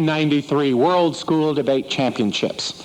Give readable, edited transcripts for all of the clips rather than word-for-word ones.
1993 World School Debate Championships.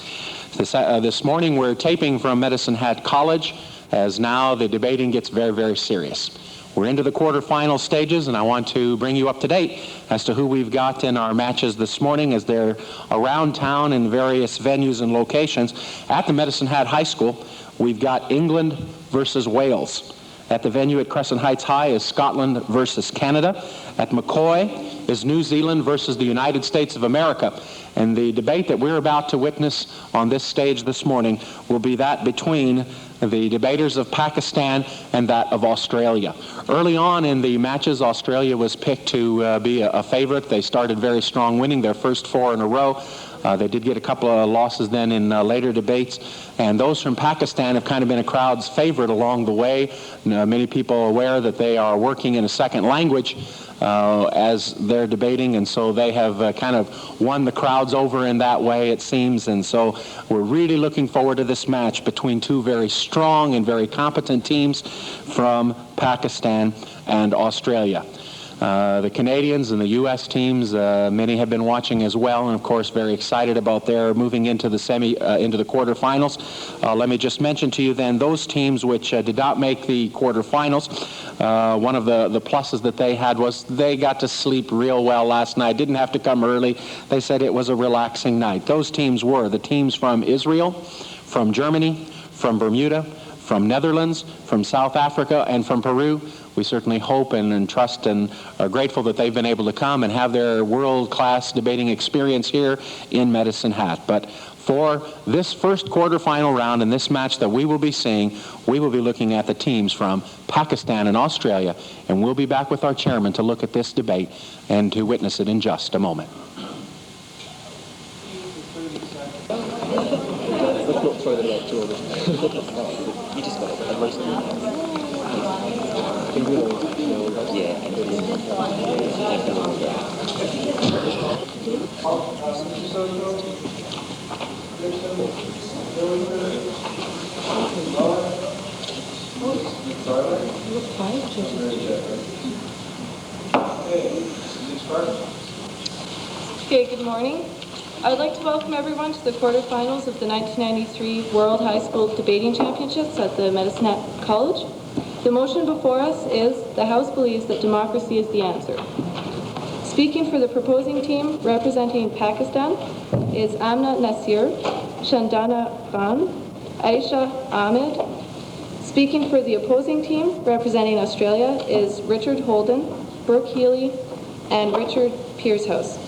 This morning we're taping from Medicine Hat College, as now the debating gets very, very serious. We're into the quarterfinal stages, and I want to bring you up to date as to who we've got in our matches this morning as they're around town in various venues and locations. At the Medicine Hat High School, we've got England versus Wales. At the venue at Crescent Heights High is Scotland versus Canada. At McCoy is New Zealand versus the United States of America. And the debate that we're about to witness on this stage this morning will be that between the debaters of Pakistan and that of Australia. Early on in the matches, Australia was picked to be a favorite. They started very strong, winning their first 4 in a row. They did get a couple of losses then in later debates, and those from Pakistan have kind of been a crowd's favorite along the way. Many people are aware that they are working in a second language as they're debating, and so they have kind of won the crowds over in that way, it seems. And so we're really looking forward to this match between two very strong and very competent teams from Pakistan and Australia. The Canadians and the U.S. teams, many have been watching as well, and of course very excited about their moving into the into the quarterfinals. Let me just mention to you then those teams which did not make the quarterfinals. One of the pluses that they had was they got to sleep real well last night. Didn't have to come early. They said it was a relaxing night. Those teams were the teams from Israel, from Germany, from Bermuda, from Netherlands, from South Africa, and from Peru. We certainly hope and trust and are grateful that they've been able to come and have their world-class debating experience here in Medicine Hat. But for this first quarterfinal round in this match that we will be seeing, we will be looking at the teams from Pakistan and Australia, and we'll be back with our chairman to look at this debate and to witness it in just a moment. Let's not throw the net to all this. You just got it. Most of them. Yeah. Okay, good morning. I would like to welcome everyone to the quarterfinals of the 1993 World High School Debating Championships at the Medicine Hat College. The motion before us is the House believes that democracy is the answer. Speaking for the proposing team representing Pakistan is Amna Nasir, Shandana Khan, Aisha Ahmed. Speaking for the opposing team representing Australia is Richard Holden, Brooke Healy, and Richard Pearshouse.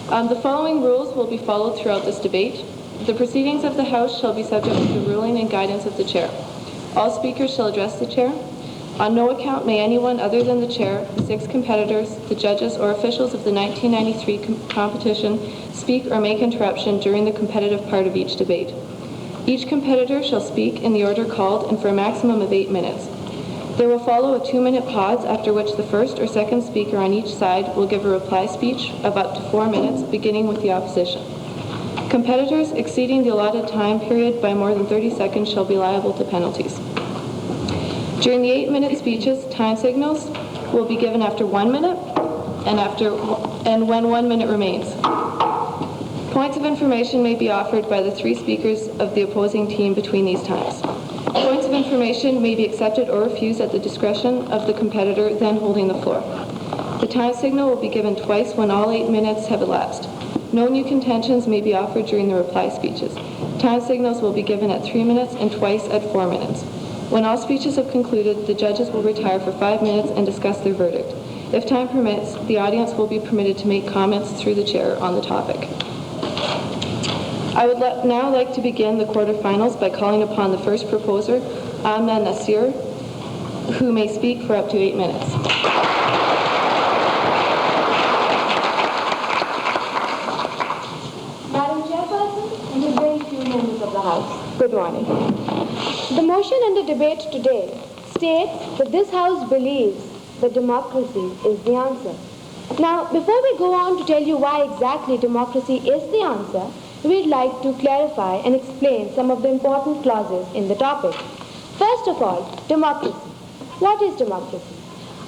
The following rules will be followed throughout this debate. The proceedings of the House shall be subject to the ruling and guidance of the Chair. All speakers shall address the Chair. On no account may anyone other than the Chair, the 6 competitors, the judges, or officials of the 1993 competition speak or make interruption during the competitive part of each debate. Each competitor shall speak in the order called and for a maximum of 8 minutes. There will follow a 2-minute pause, after which the first or second speaker on each side will give a reply speech of up to 4 minutes, beginning with the opposition. Competitors exceeding the allotted time period by more than 30 seconds shall be liable to penalties. During the 8-minute speeches, time signals will be given after 1 minute and when 1 minute remains. Points of information may be offered by the 3 speakers of the opposing team between these times. Points of information may be accepted or refused at the discretion of the competitor then holding the floor. The time signal will be given twice when all 8 minutes have elapsed. No new contentions may be offered during the reply speeches. Time signals will be given at 3 minutes and twice at 4 minutes. When all speeches have concluded, the judges will retire for 5 minutes and discuss their verdict. If time permits, the audience will be permitted to make comments through the chair on the topic. I would now like to begin the quarterfinals by calling upon the first proposer, Amna Nasir, who may speak for up to 8 minutes. Madam Chairperson and the very few members of the House, good morning. The motion in the debate today states that this House believes that democracy is the answer. Now, before we go on to tell you why exactly democracy is the answer, we'd like to clarify and explain some of the important clauses in the topic. First of all, democracy. What is democracy?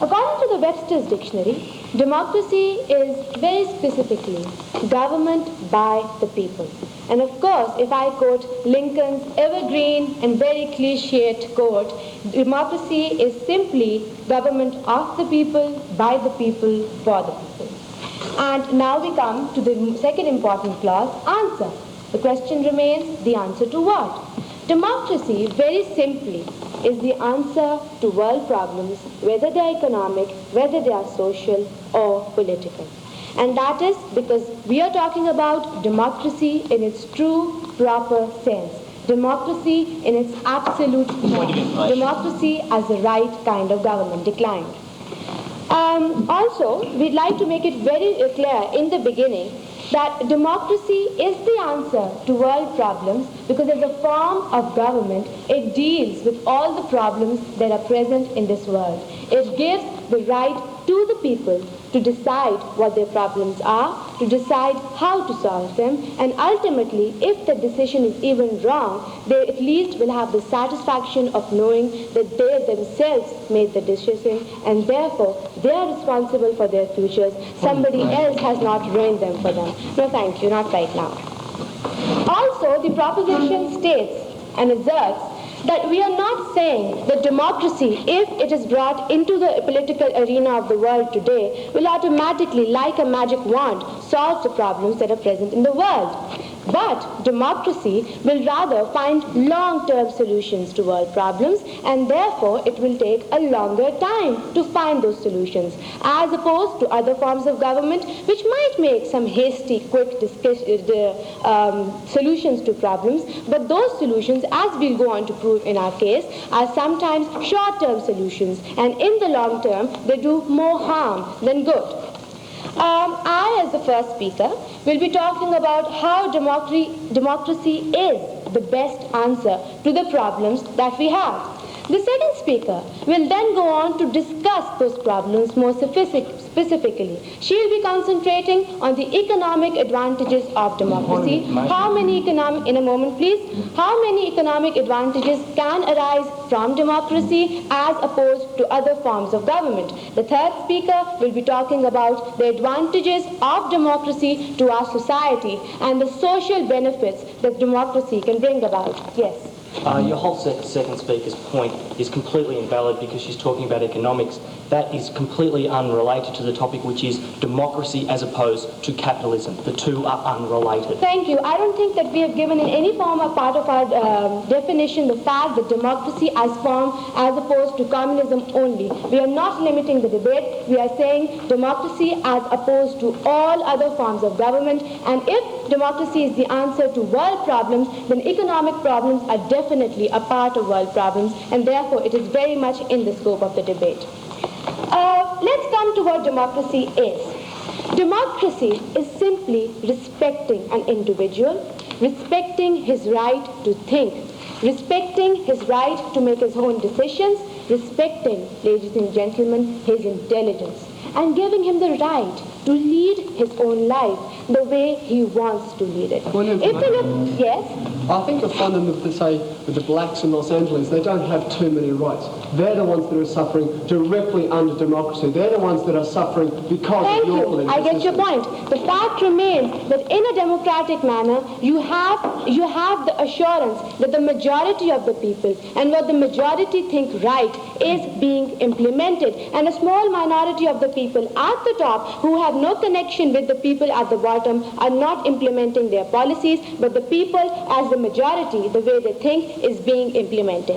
According to the Webster's Dictionary, Democracy is very specifically government by the people. And of course, if I quote Lincoln's evergreen and very cliched quote, democracy is simply government of the people, by the people, for the people. And now we come to the second important clause, answer. The question remains, the answer to what? Democracy, very simply, is the answer to world problems, whether they are economic, whether they are social or political. And that is because we are talking about democracy in its true, proper sense. Democracy in its absolute form. Democracy as the right kind of government declined. Also, we'd like to make it very clear in the beginning that democracy is the answer to world problems because as a form of government, it deals with all the problems that are present in this world. It gives the right to the people to decide what their problems are, to decide how to solve them, and ultimately, if the decision is even wrong, they at least will have the satisfaction of knowing that they themselves made the decision, and therefore they are responsible for their futures. Somebody else has not ruined them for them. No, thank you, not right now. Also, the proposition states and asserts that we are not saying that democracy, if it is brought into the political arena of the world today, will automatically, like a magic wand, solve the problems that are present in the world. But democracy will rather find long-term solutions to world problems, and therefore it will take a longer time to find those solutions, as opposed to other forms of government which might make some hasty, quick solutions to problems, but those solutions, as we'll go on to prove in our case, are sometimes short-term solutions, and in the long term they do more harm than good. I, as the first speaker, will be talking about how democracy is the best answer to the problems that we have. The second speaker will then go on to discuss those problems more specifically. She will be concentrating on the economic advantages of democracy. How many economic advantages can arise from democracy as opposed to other forms of government? The third speaker will be talking about the advantages of democracy to our society and the social benefits that democracy can bring about. Yes. Your whole second speaker's point is completely invalid because she's talking about economics. That is completely unrelated to the topic, which is democracy as opposed to capitalism. The two are unrelated. Thank you. I don't think that we have given in any form or part of our definition the fact that democracy as form as opposed to communism only. We are not limiting the debate. We are saying democracy as opposed to all other forms of government. And if democracy is the answer to world problems, then economic problems are definitely a part of world problems, and therefore it is very much in the scope of the debate. Let's come to what democracy is. Democracy is simply respecting an individual, respecting his right to think, respecting his right to make his own decisions, respecting, ladies and gentlemen, his intelligence, and giving him the right to lead his own life the way he wants to lead it. Yes? I think you'll find them with the blacks in Los Angeles, they don't have too many rights. They're the ones that are suffering directly under democracy. They're the ones that are suffering because of your political I get your point. The fact remains that in a democratic manner, you have the assurance that the majority of the people and what the majority think right is being implemented, and a small minority of the people at the top who have no connection with the people at the bottom are not implementing their policies, but the people as the majority, the way they think, is being implemented.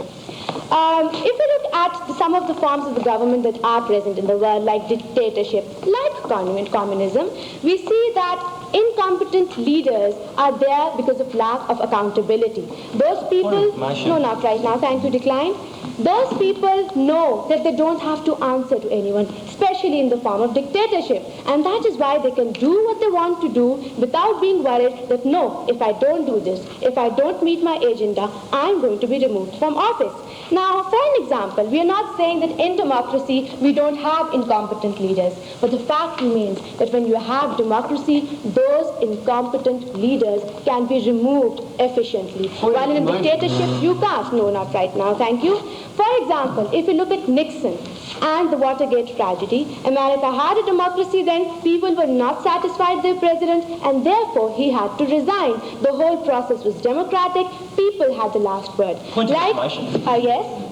If we look at some of the forms of the government that are present in the world, like dictatorship, like communism, we see that incompetent leaders are there because of lack of accountability. Those people, no, not right now, thank you, decline. Those people know that they don't have to answer to anyone, especially in the form of dictatorship. And that is why they can do what they want to do without being worried that, no, if I don't do this, if I don't meet my agenda, I'm going to be removed from office. Now, for an example, we are not saying that in democracy we don't have incompetent leaders, but the fact remains that when you have democracy, those incompetent leaders can be removed efficiently. While in a dictatorship, you can't. No, not right now, thank you. For example, if you look at Nixon and the Watergate tragedy, America had a democracy then, people were not satisfied with their president, and therefore he had to resign. The whole process was democratic, people had the last word. Point of information. Yes?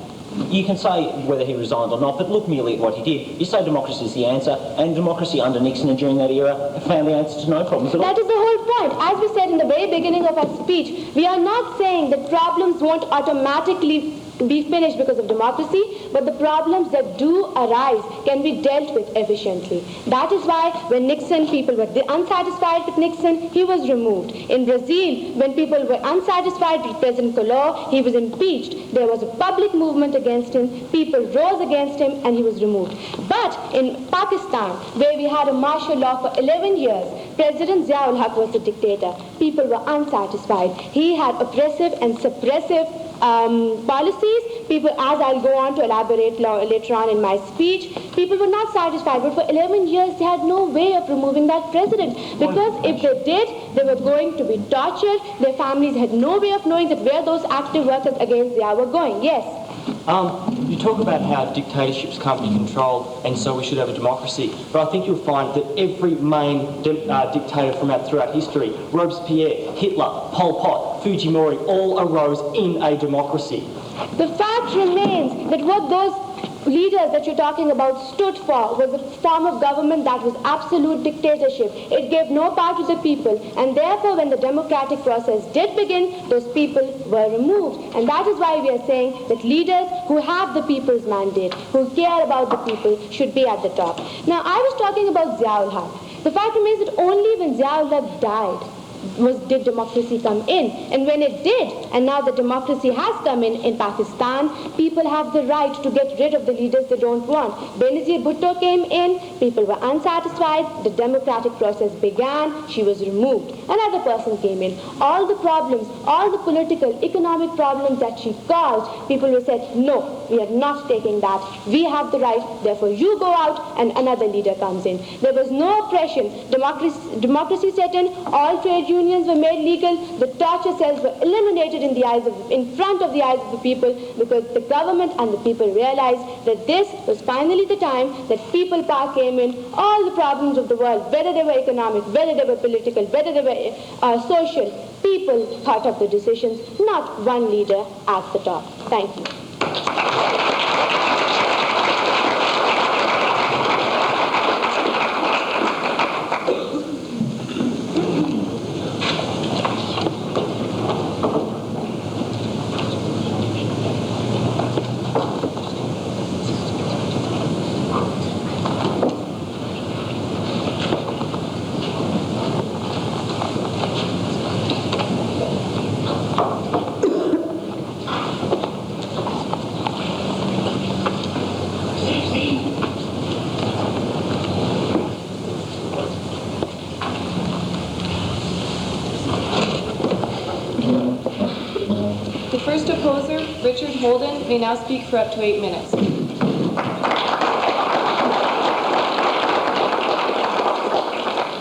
You can say whether he resigned or not, but look merely at what he did. You say democracy is the answer, and democracy under Nixon and during that era found the answer to no problems at all. That is the whole point. As we said in the very beginning of our speech, we are not saying that problems won't automatically be finished because of democracy, but the problems that do arise can be dealt with efficiently. That is why when Nixon, people were unsatisfied with Nixon, he was removed. In Brazil, when people were unsatisfied with President Collor, he was impeached. There was a public movement against him, people rose against him, and he was removed. But in Pakistan, where we had a martial law for 11 years, President Ziaul Haq was a dictator. People were unsatisfied. He had oppressive and suppressive policies. People, as I'll go on to elaborate later on in my speech, people were not satisfied, but for 11 years they had no way of removing that president, because if they did, they were going to be tortured. Their families had no way of knowing that where those active workers against Zia were going. Yes? You talk about how dictatorships can't be controlled and so we should have a democracy, but I think you'll find that every main dictator throughout history, Robespierre, Hitler, Pol Pot, Fujimori, all arose in a democracy. The fact remains that what those leaders that you're talking about stood for was a form of government that was absolute dictatorship. It gave no power to the people, and therefore when the democratic process did begin, those people were removed. And that is why we are saying that leaders who have the people's mandate, who care about the people, should be at the top. Now, I was talking about Ziaul Haq. The fact remains that only when Ziaul Haq died did democracy come in. And when it did, and now the democracy has come in Pakistan, people have the right to get rid of the leaders they don't want. Benazir Bhutto came in, people were unsatisfied, the democratic process began, she was removed. Another person came in. All the problems, all the political, economic problems that she caused, people were said, no, we are not taking that. We have the right, therefore you go out and another leader comes in. There was no oppression. Democracy set in, all trade unions were made legal, the torture cells were eliminated in front of the eyes of the people, because the government and the people realized that this was finally the time that people power came in. All the problems of the world, whether they were economic, whether they were political, whether they were social, people thought of the decisions, not one leader at the top. Thank you. Holden may now speak for up to 8 minutes.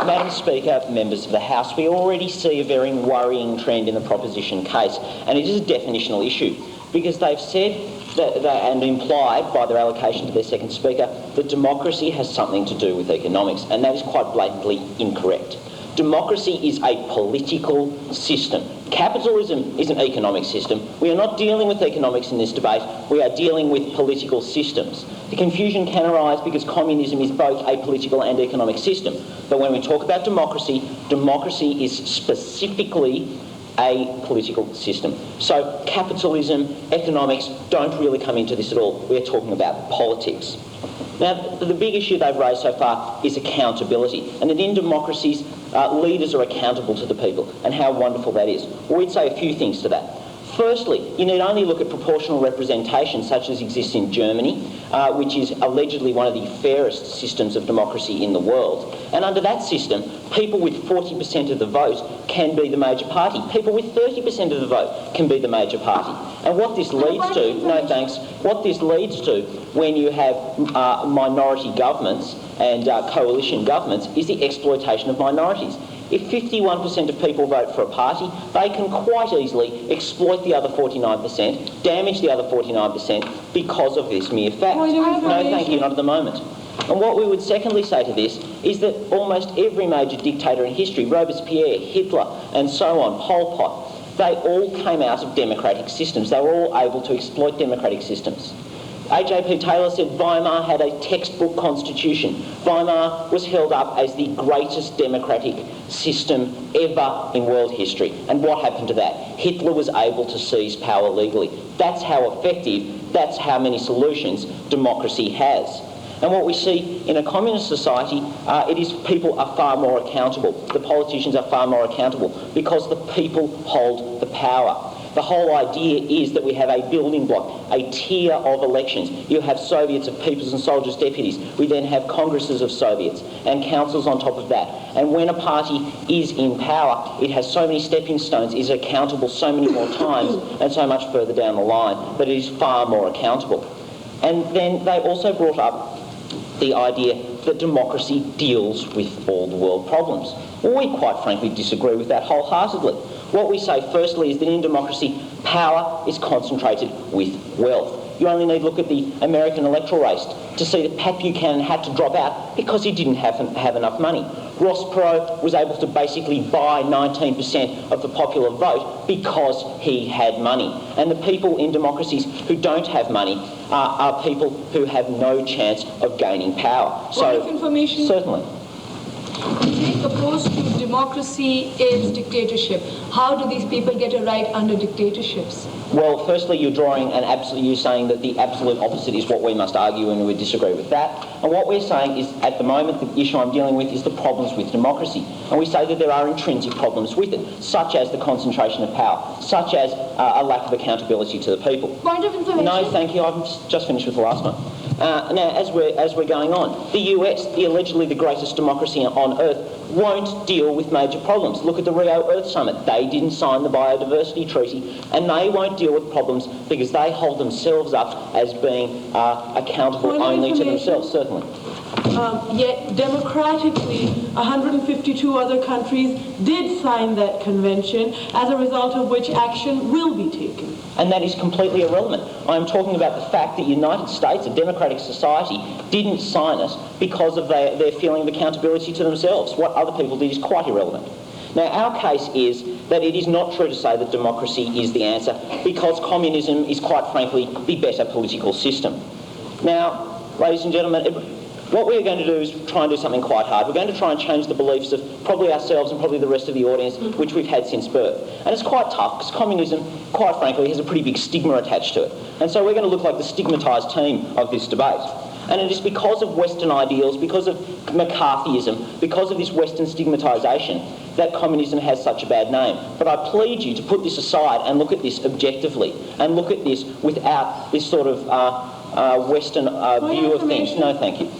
Madam Speaker, members of the House, we already see a very worrying trend in the proposition case, and it is a definitional issue, because they've said and implied by their allocation to their second speaker that democracy has something to do with economics, and that is quite blatantly incorrect. Democracy is a political system. Capitalism is an economic system. We are not dealing with economics in this debate. We are dealing with political systems. The confusion can arise because communism is both a political and economic system. But when we talk about democracy, democracy is specifically a political system. So capitalism, economics don't really come into this at all. We're talking about politics. Now, the big issue they've raised so far is accountability, and that in democracies, leaders are accountable to the people, and how wonderful that is. Well, we'd say a few things to that. Firstly, you need only look at proportional representation such as exists in Germany, which is allegedly one of the fairest systems of democracy in the world. And under that system, people with 40% of the vote can be the major party. People with 30% of the vote can be the major party. And what this leads to, no thanks, what this leads to when you have minority governments and coalition governments is the exploitation of minorities. If 51% of people vote for a party, they can quite easily exploit the other 49%, damage the other 49% because of this mere fact. No, thank you, not at the moment. And what we would secondly say to this is that almost every major dictator in history, Robespierre, Hitler, and so on, Pol Pot, they all came out of democratic systems. They were all able to exploit democratic systems. A.J.P. Taylor said Weimar had a textbook constitution. Weimar was held up as the greatest democratic system ever in world history. And what happened to that? Hitler was able to seize power legally. That's how effective, that's how many solutions democracy has. And what we see in a communist society, it is people are far more accountable. The politicians are far more accountable because the people hold the power. The whole idea is that we have a building block, a tier of elections. You have Soviets of People's and Soldiers' Deputies. We then have Congresses of Soviets and councils on top of that. And when a party is in power, it has so many stepping stones, is accountable so many more times and so much further down the line that it is far more accountable. And then they also brought up the idea that democracy deals with all the world problems. Well, we quite frankly disagree with that wholeheartedly. What we say firstly is that in democracy, power is concentrated with wealth. You only need to look at the American electoral race to see that Pat Buchanan had to drop out because he didn't have enough money. Ross Perot was able to basically buy 19% of the popular vote because he had money. And the people in democracies who don't have money are people who have no chance of gaining power. Point of information. Certainly. Opposed to democracy is dictatorship. How do these people get a right under dictatorships? Well, firstly, you're drawing an absolute, you're saying that the absolute opposite is what we must argue, and we disagree with that. And what we're saying is, at the moment, the issue I'm dealing with is the problems with democracy. And we say that there are intrinsic problems with it, such as the concentration of power, such as a lack of accountability to the people. Point of information. No, thank you. I've just finished with the last one. Now, as we're going on, the US, allegedly the greatest democracy on earth, won't deal with major problems. Look at the Rio Earth Summit. They didn't sign the Biodiversity Treaty, and they won't deal with problems because they hold themselves up as being accountable only to themselves, certainly. Yet democratically, 152 other countries did sign that convention, as a result of which action will be taken. And that is completely irrelevant. I'm talking about the fact that the United States, a democratic society, didn't sign it because of their feeling of accountability to themselves. What other people did is quite irrelevant. Now, our case is that it is not true to say that democracy is the answer, because communism is, quite frankly, the better political system. Now, ladies and gentlemen, what we're going to do is try and do something quite hard. We're going to try and change the beliefs of probably ourselves and probably the rest of the audience, which we've had since birth. And it's quite tough, because communism, quite frankly, has a pretty big stigma attached to it. And so we're going to look like the stigmatised team of this debate. And it is because of Western ideals, because of McCarthyism, because of this Western stigmatisation, that communism has such a bad name. But I plead you to put this aside and look at this objectively, and look at this without this sort of Western view of things. No, thank you.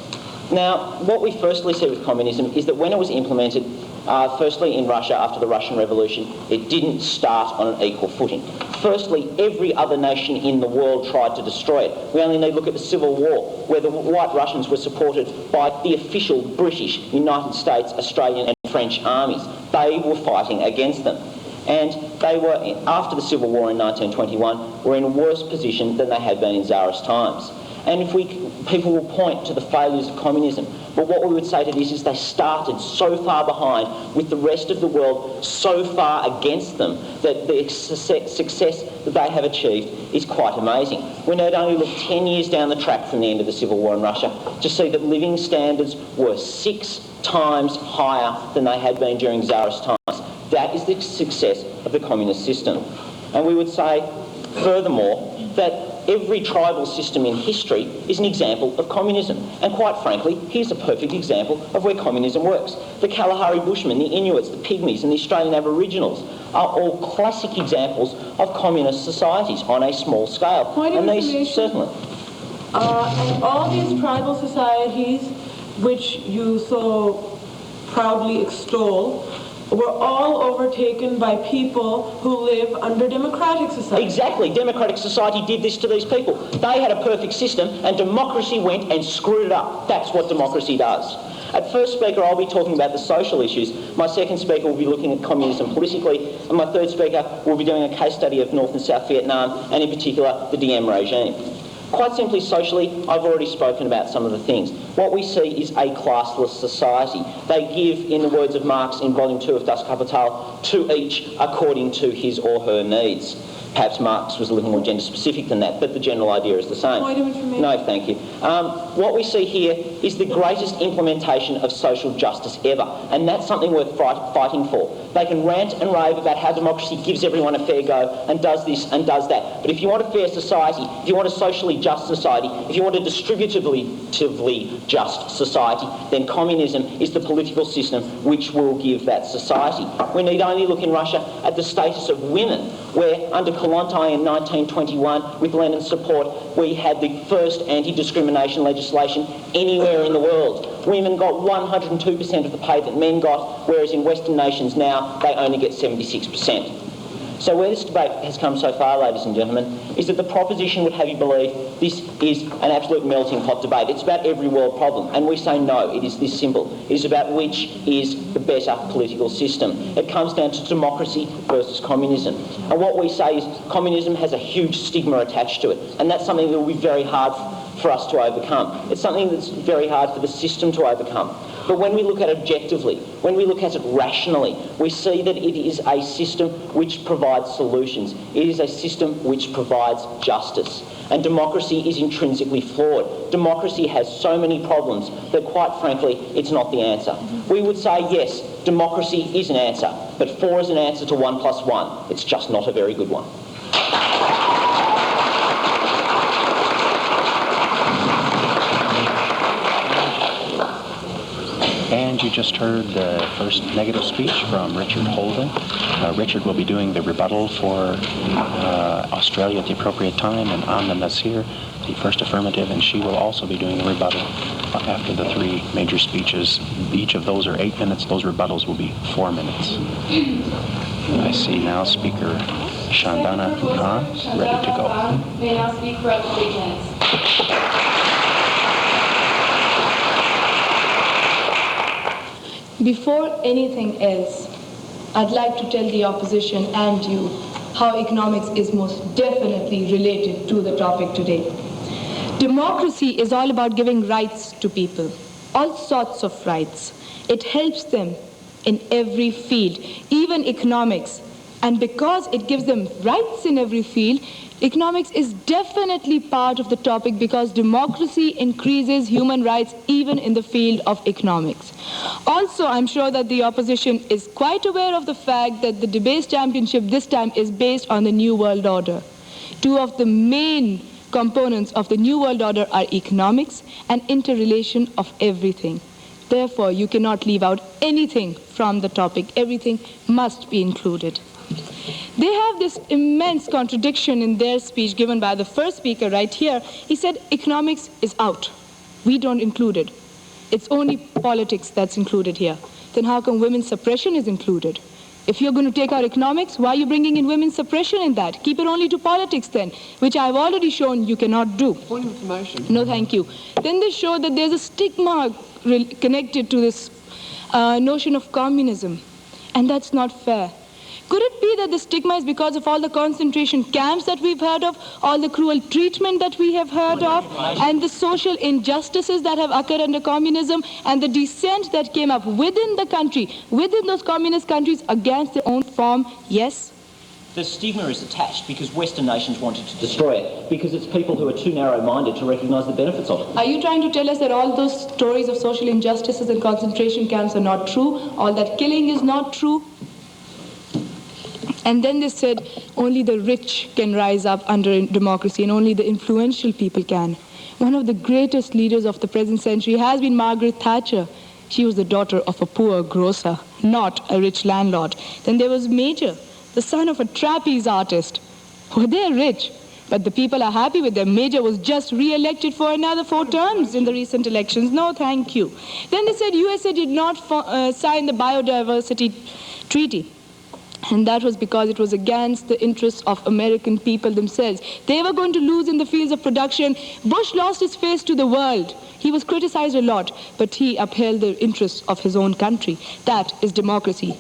Now, what we firstly see with communism is that when it was implemented, firstly in Russia after the Russian Revolution, it didn't start on an equal footing. Firstly, every other nation in the world tried to destroy it. We only need to look at the Civil War, where the White Russians were supported by the official British, United States, Australian and French armies. They were fighting against them. And they were, after the Civil War in 1921, were in a worse position than they had been in Tsarist times. And people will point to the failures of communism, but what we would say to this is they started so far behind with the rest of the world so far against them that the success that they have achieved is quite amazing. We need only look 10 years down the track from the end of the Civil War in Russia to see that living standards were 6 times higher than they had been during Tsarist times. That is the success of the communist system. And we would say, furthermore, that every tribal system in history is an example of communism. And quite frankly, here's a perfect example of where communism works. The Kalahari Bushmen, the Inuits, the Pygmies and the Australian Aboriginals are all classic examples of communist societies on a small scale. Point of information. Certainly. And all these tribal societies, which you so proudly extol, were all overtaken by people who live under democratic society. Exactly. Democratic society did this to these people. They had a perfect system and democracy went and screwed it up. That's what democracy does. At first speaker, I'll be talking about the social issues. My second speaker will be looking at communism politically, and my third speaker will be doing a case study of North and South Vietnam, and in particular, the Diem regime. Quite simply, socially, I've already spoken about some of the things. What we see is a classless society. They give, in the words of Marx in Volume 2 of Das Kapital, to each according to his or her needs. Perhaps Marx was a little more gender-specific than that, but the general idea is the same. Point of information. No, thank you. What we see here is the greatest implementation of social justice ever, and that's something worth fighting for. They can rant and rave about how democracy gives everyone a fair go and does this and does that. But if you want a fair society, if you want a socially just society, if you want a distributively just society, then communism is the political system which will give that society. We need only look in Russia at the status of women, where under Kollontai in 1921, with Lenin's support, we had the first anti-discrimination legislation anywhere in the world. Women got 102% of the pay that men got, whereas in Western nations now, they only get 76%. So where this debate has come so far, ladies and gentlemen, is that the proposition would have you believe this is an absolute melting pot debate. It's about every world problem, and we say no, it is this simple. It is about which is the better political system. It comes down to democracy versus communism. And what we say is communism has a huge stigma attached to it, and that's something that will be very hard for us to overcome. It's something that's very hard for the system to overcome. But when we look at it objectively, when we look at it rationally, we see that it is a system which provides solutions. It is a system which provides justice. And democracy is intrinsically flawed. Democracy has so many problems that, quite frankly, it's not the answer. We would say, yes, democracy is an answer, but 4 is an answer to 1 + 1. It's just not a very good one. And you just heard the first negative speech from Richard Holden. Richard will be doing the rebuttal for Australia at the appropriate time, and Amna Nasir, the first affirmative, and she will also be doing the rebuttal after the 3 major speeches. Each of those are 8 minutes. Those rebuttals will be 4 minutes. I see now Speaker Shandana Khan ready to go. May now speak for up to 8 minutes. Before anything else, I'd like to tell the opposition and you how economics is most definitely related to the topic today. Democracy is all about giving rights to people, all sorts of rights. It helps them in every field, even economics. And because it gives them rights in every field, economics is definitely part of the topic, because democracy increases human rights even in the field of economics. Also, I'm sure that the opposition is quite aware of the fact that the debate championship this time is based on the New World Order. 2 of the main components of the New World Order are economics and interrelation of everything. Therefore, you cannot leave out anything from the topic. Everything must be included. They have this immense contradiction in their speech given by the first speaker right here. He said economics is out. We don't include it. It's only politics that's included here. Then how come women's suppression is included? If you're going to take out economics, why are you bringing in women's suppression in that? Keep it only to politics then, which I've already shown you cannot do. Point of information. No, thank you. Then they show that there's a stigma connected to this notion of communism, and that's not fair. Could it be that the stigma is because of all the concentration camps that we've heard of, all the cruel treatment that we have heard of, and the social injustices that have occurred under communism, and the dissent that came up within the country, within those communist countries against their own form? Yes? The stigma is attached because Western nations wanted to destroy it, because it's people who are too narrow-minded to recognise the benefits of it. Are you trying to tell us that all those stories of social injustices and concentration camps are not true? All that killing is not true? And then they said only the rich can rise up under democracy and only the influential people can. One of the greatest leaders of the present century has been Margaret Thatcher. She was the daughter of a poor grocer, not a rich landlord. Then there was Major, the son of a trapeze artist. Well, they're rich, but the people are happy with them. Major was just re-elected for another 4 terms in the recent elections. No, thank you. Then they said USA did not sign the biodiversity treaty. And that was because it was against the interests of American people themselves. They were going to lose in the fields of production. Bush lost his face to the world. He was criticized a lot, but he upheld the interests of his own country. That is democracy.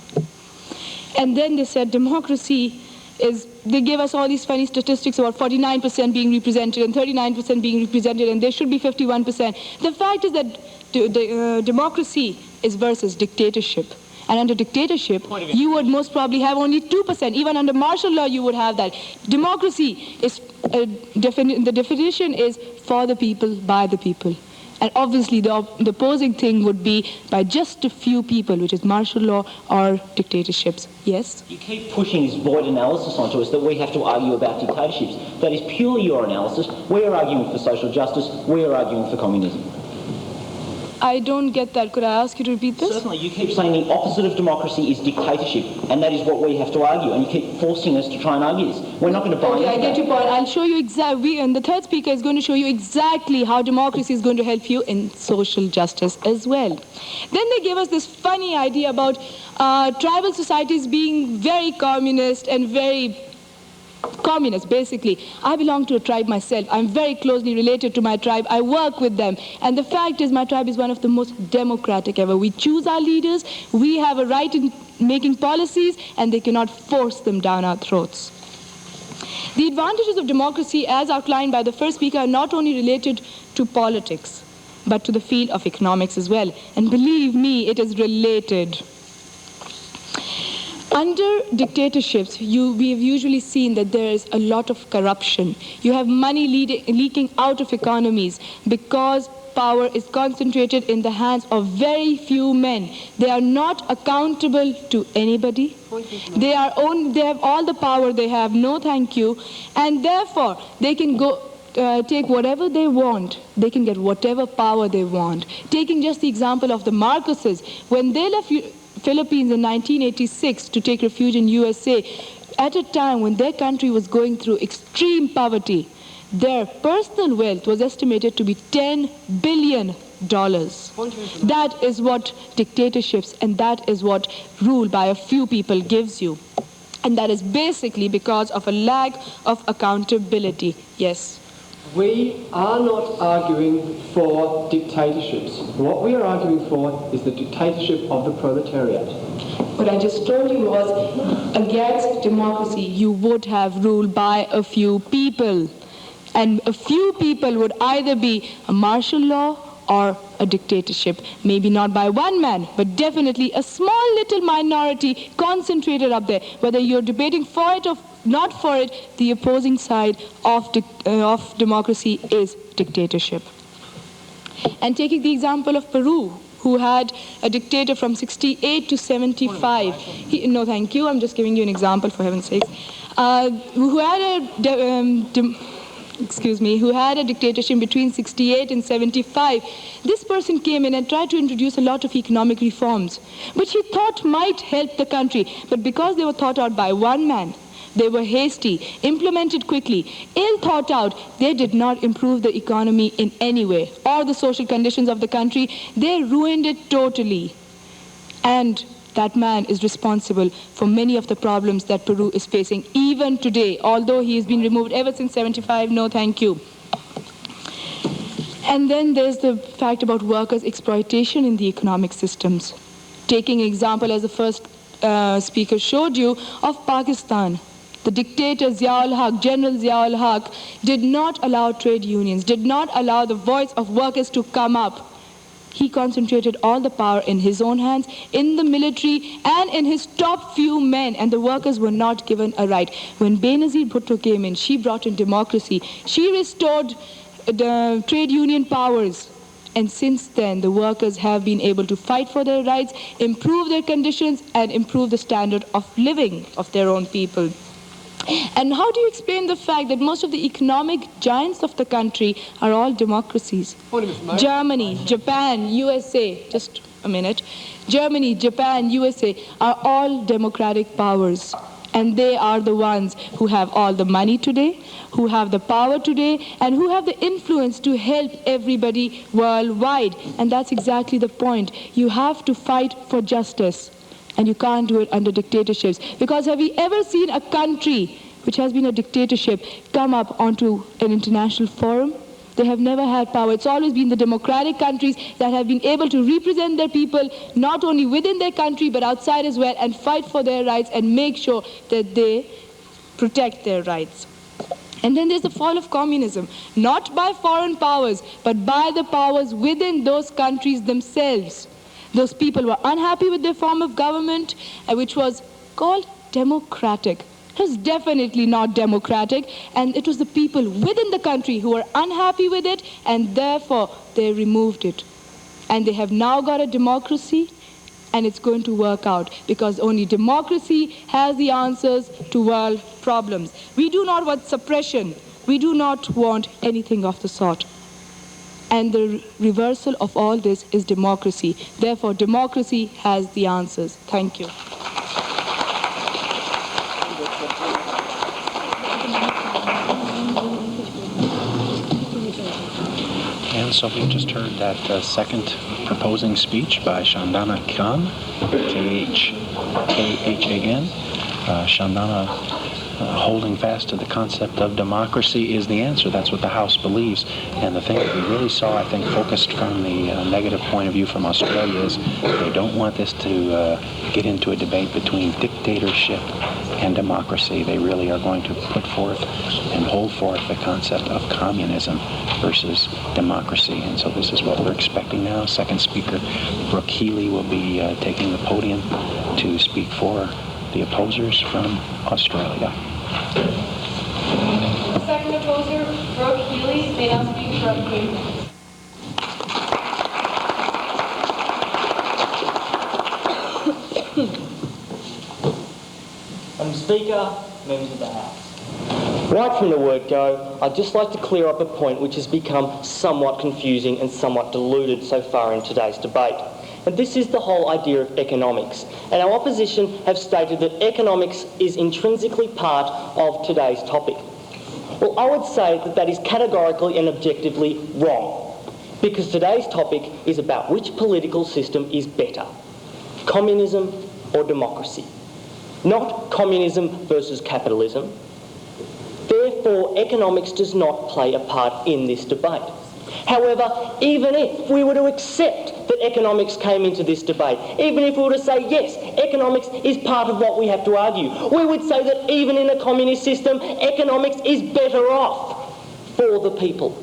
And then they said democracy is, they gave us all these funny statistics about 49% being represented and 39% being represented, and there should be 51%. The fact is that democracy is versus dictatorship. And under dictatorship, you would most probably have only 2%. Even under martial law, you would have that. Democracy is, the definition is for the people, by the people. And obviously, the opposing thing would be by just a few people, which is martial law or dictatorships. Yes? You keep pushing this void analysis onto us that we have to argue about dictatorships. That is purely your analysis. We are arguing for social justice. We are arguing for communism. I don't get that. Could I ask you to repeat this? Certainly, you keep saying the opposite of democracy is dictatorship, and that is what we have to argue, and you keep forcing us to try and argue this. We're not going to buy into I get that. your point. I'll show you exactly, and the third speaker is going to show you exactly how democracy is going to help you in social justice as well. Then they gave us this funny idea about tribal societies being very communist and very communist, basically. I belong to a tribe myself. I'm very closely related to my tribe. I work with them. And the fact is, my tribe is one of the most democratic ever. We choose our leaders. We have a right in making policies, and they cannot force them down our throats. The advantages of democracy, as outlined by the first speaker, are not only related to politics, but to the field of economics as well. And believe me, it is related. Under dictatorships, we have usually seen that there is a lot of corruption. You have money leaking out of economies because power is concentrated in the hands of very few men. They are not accountable to anybody. They have all the power they have, no thank you, and therefore they can go take whatever they want. They can get whatever power they want. Taking just the example of the Marcoses, when they left Philippines in 1986 to take refuge in USA, at a time when their country was going through extreme poverty, their personal wealth was estimated to be $10 billion. That is what dictatorships and that is what rule by a few people gives you. And that is basically because of a lack of accountability. Yes? We are not arguing for dictatorships. What we are arguing for is the dictatorship of the proletariat. What I just told you was, against democracy, you would have rule by a few people. And a few people would either be a martial law or a dictatorship. Maybe not by one man, but definitely a small little minority concentrated up there. Whether you're debating for it or not for it, the opposing side of democracy is dictatorship. And taking the example of Peru, who had a dictator from 68 to 75. No, thank you. I'm just giving you an example, for heaven's sake. Who had a dictatorship between 68 and 75. This person came in and tried to introduce a lot of economic reforms, which he thought might help the country. But because they were thought out by one man, they were hasty, implemented quickly, ill thought out, they did not improve the economy in any way, or the social conditions of the country. They ruined it totally. And that man is responsible for many of the problems that Peru is facing even today, although he has been removed ever since 75. No, thank you. And then there's the fact about workers' exploitation in the economic systems. Taking an example, as the first speaker showed you, of Pakistan. The dictator Zia-ul-Haq, General Zia-ul-Haq, did not allow trade unions, did not allow the voice of workers to come up. He concentrated all the power in his own hands, in the military, and in his top few men, and the workers were not given a right. When Benazir Bhutto came in, she brought in democracy. She restored the trade union powers. And since then, the workers have been able to fight for their rights, improve their conditions, and improve the standard of living of their own people. And how do you explain the fact that most of the economic giants of the country are all democracies? Germany, Japan, USA, just a minute. Germany, Japan, USA are all democratic powers. And they are the ones who have all the money today, who have the power today, and who have the influence to help everybody worldwide. And that's exactly the point. You have to fight for justice. And you can't do it under dictatorships. Because have we ever seen a country which has been a dictatorship come up onto an international forum? They have never had power. It's always been the democratic countries that have been able to represent their people, not only within their country, but outside as well, and fight for their rights and make sure that they protect their rights. And then there's the fall of communism, not by foreign powers, but by the powers within those countries themselves. Those people were unhappy with their form of government, which was called democratic. It was definitely not democratic, and it was the people within the country who were unhappy with it, and therefore they removed it. And they have now got a democracy, and it's going to work out, because only democracy has the answers to world problems. We do not want suppression. We do not want anything of the sort. And the reversal of all this is democracy. Therefore, democracy has the answers. Thank you. And so we've just heard that second proposing speech by Chandana Khan, K-H-A-N. Chandana holding fast to the concept of democracy is the answer. That's what the House believes. And the thing that we really saw, I think, focused from the negative point of view from Australia is they don't want this to get into a debate between dictatorship and democracy. They really are going to put forth and hold forth the concept of communism versus democracy. And so this is what we're expecting now. Second speaker, Brooke Healy, will be taking the podium to speak for the opposers from Australia. The second opposer, Brooke Healy, may now speak for up to 8 minutes. Madam Speaker, members of the House. Right from the word go, I'd just like to clear up a point which has become somewhat confusing and somewhat diluted so far in today's debate. And this is the whole idea of economics. And our opposition have stated that economics is intrinsically part of today's topic. Well, I would say that that is categorically and objectively wrong, because today's topic is about which political system is better, communism or democracy, not communism versus capitalism. Therefore, economics does not play a part in this debate. However, even if we were to accept that economics came into this debate, even if we were to say, yes, economics is part of what we have to argue, we would say that even in a communist system, economics is better off for the people.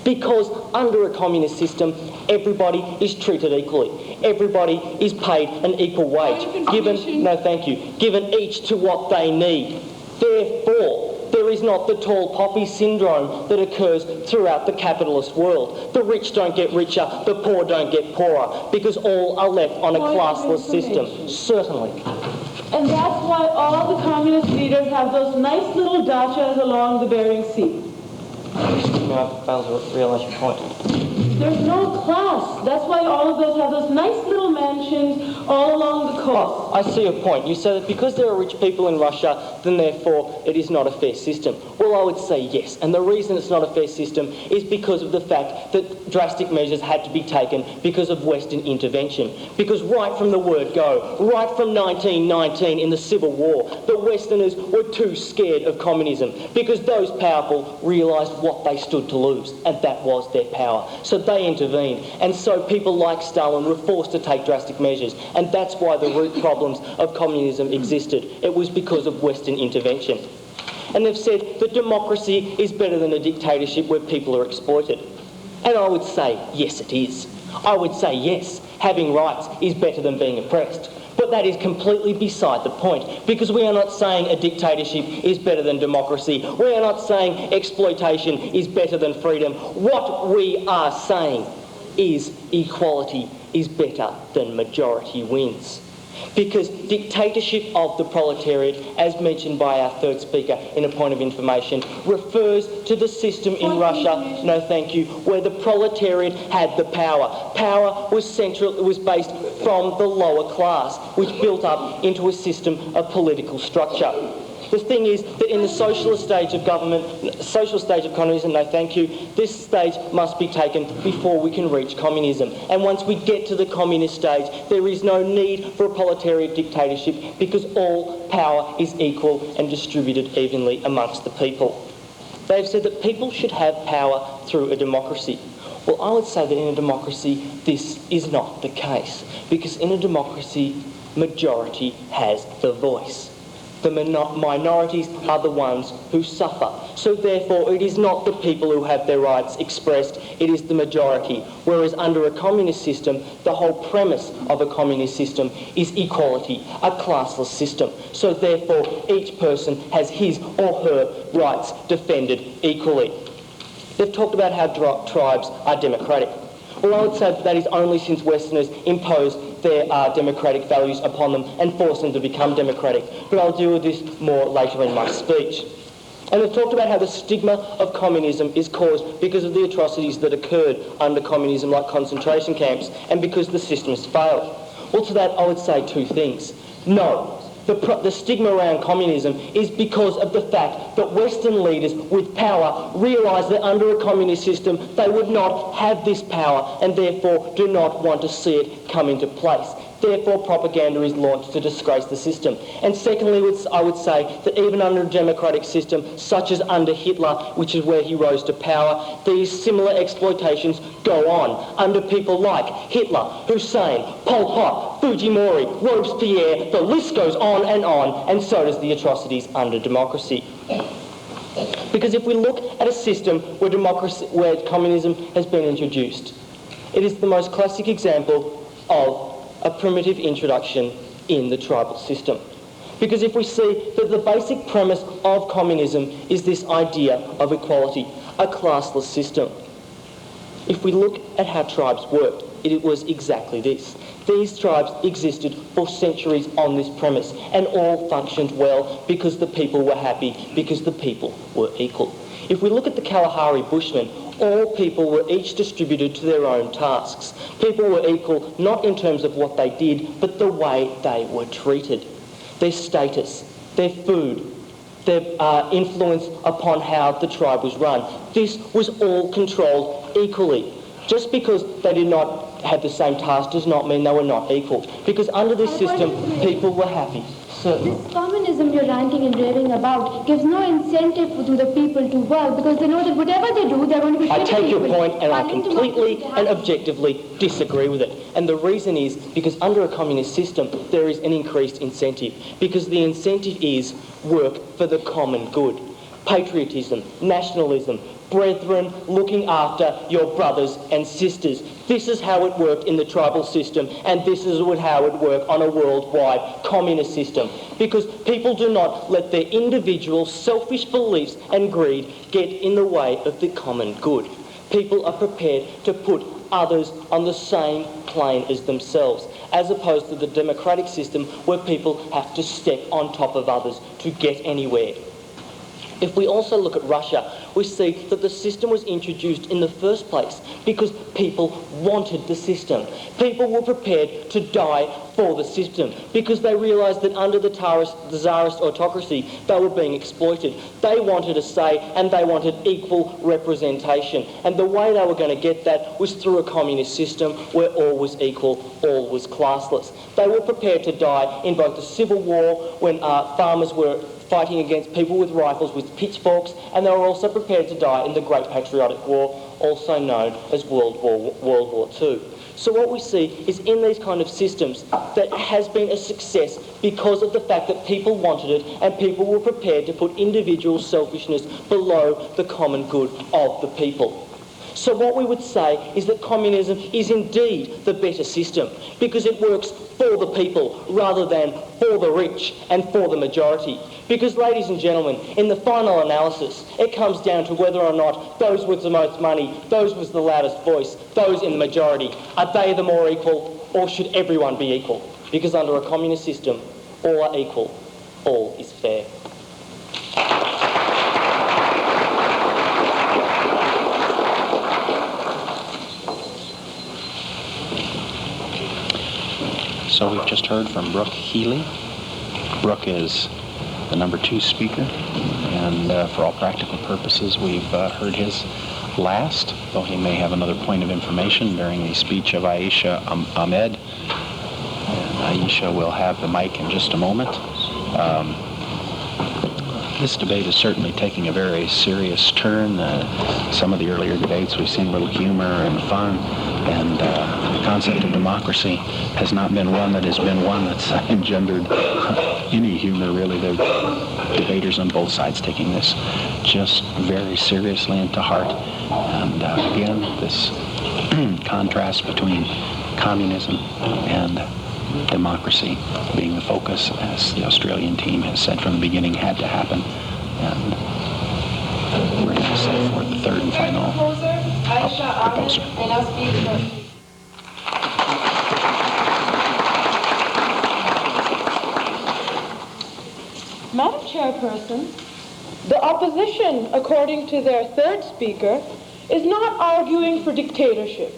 Because under a communist system, everybody is treated equally. Everybody is paid an equal wage, given each to what they need. Therefore, there is not the tall poppy syndrome that occurs throughout the capitalist world. The rich don't get richer, the poor don't get poorer, because all are left on a classless system. Certainly. And that's why all the communist leaders have those nice little dachas along the Bering Sea. No, I fail to realise your point. There's no class. That's why all of those have those nice little mansions all along the coast. Oh, I see your point. You say that because there are rich people in Russia, then therefore it is not a fair system. Well, I would say yes. And the reason it's not a fair system is because of the fact that drastic measures had to be taken because of Western intervention. Because right from the word go, right from 1919 in the Civil War, the Westerners were too scared of communism because those powerful realised what they stood to lose, and that was their power. So they intervened, and so people like Stalin were forced to take drastic measures, and that's why the root problems of communism existed. It was because of Western intervention. And they've said that democracy is better than a dictatorship where people are exploited. And I would say, yes, it is. I would say, yes, having rights is better than being oppressed. But that is completely beside the point, because we are not saying a dictatorship is better than democracy. We are not saying exploitation is better than freedom. What we are saying is equality is better than majority wins. Because dictatorship of the proletariat, as mentioned by our third speaker in a point of information, refers to the system in Russia, no thank you, where the proletariat had the power. Power was based from the lower class, which built up into a system of political structure. The thing is that in the socialist stage of government, social stage of communism, no thank you, this stage must be taken before we can reach communism. And once we get to the communist stage, there is no need for a proletariat dictatorship because all power is equal and distributed evenly amongst the people. They've said that people should have power through a democracy. Well, I would say that in a democracy, this is not the case. Because in a democracy, majority has the voice. The minorities are the ones who suffer. So therefore, it is not the people who have their rights expressed, it is the majority. Whereas under a communist system, the whole premise of a communist system is equality, a classless system. So therefore, each person has his or her rights defended equally. They've talked about how tribes are democratic. Well, I would say that is only since Westerners imposed their democratic values upon them and forced them to become democratic. But I'll deal with this more later in my speech. And they've talked about how the stigma of communism is caused because of the atrocities that occurred under communism, like concentration camps, and because the system has failed. Well, to that I would say two things. No. The stigma around communism is because of the fact that Western leaders with power realise that under a communist system they would not have this power and therefore do not want to see it come into place. Therefore, propaganda is launched to disgrace the system. And secondly, I would say that even under a democratic system, such as under Hitler, which is where he rose to power, these similar exploitations go on under people like Hitler, Hussein, Pol Pot, Fujimori, Robespierre, the list goes on, and so does the atrocities under democracy. Because if we look at a system where communism has been introduced, it is the most classic example of a primitive introduction in the tribal system. Because if we see that the basic premise of communism is this idea of equality, a classless system. If we look at how tribes worked, it was exactly this. These tribes existed for centuries on this premise and all functioned well because the people were happy, because the people were equal. If we look at the Kalahari Bushmen, all people were each distributed to their own tasks. People were equal not in terms of what they did, but the way they were treated. Their status, their food, their influence upon how the tribe was run. This was all controlled equally. Just because they did not have the same task does not mean they were not equal. Because under this system, people were happy. This communism you're ranting and raving about gives no incentive to the people to work because they know that whatever they do, they're going to be I take your point and I completely and objectively disagree with it. And the reason is because under a communist system, there is an increased incentive. Because the incentive is work for the common good. Patriotism, nationalism, brethren, looking after your brothers and sisters. This is how it worked in the tribal system, and this is how it worked on a worldwide communist system. Because people do not let their individual selfish beliefs and greed get in the way of the common good. People are prepared to put others on the same plane as themselves, as opposed to the democratic system where people have to step on top of others to get anywhere. If we also look at Russia, we see that the system was introduced in the first place because people wanted the system. People were prepared to die for the system because they realised that under the Tsarist autocracy, they were being exploited. They wanted a say and they wanted equal representation. And the way they were going to get that was through a communist system where all was equal, all was classless. They were prepared to die in both the Civil War when farmers were fighting against people with rifles with pitchforks, and they were also prepared to die in the Great Patriotic War, also known as World War II. So what we see is in these kind of systems that has been a success because of the fact that people wanted it and people were prepared to put individual selfishness below the common good of the people. So what we would say is that communism is indeed the better system because it works for the people rather than for the rich and for the majority. Because, ladies and gentlemen, in the final analysis, it comes down to whether or not those with the most money, those with the loudest voice, those in the majority, are they the more equal or should everyone be equal? Because under a communist system, all are equal, all is fair. So we've just heard from Brooke Healy. Brooke is the number 2 speaker. And for all practical purposes, we've heard his last, though he may have another point of information during the speech of Aisha Ahmed. And Aisha will have the mic in just a moment. This debate is certainly taking a very serious turn. Some of the earlier debates, we've seen a little humor and fun, and the concept of democracy has not been one that's engendered any humor, really. The debaters on both sides taking this just very seriously and to heart. And again, this contrast between communism and democracy being the focus, as the Australian team has said from the beginning, had to happen. And we're going to set forth the third and final proposer. Madam Chairperson, the opposition, according to their third speaker, is not arguing for dictatorship.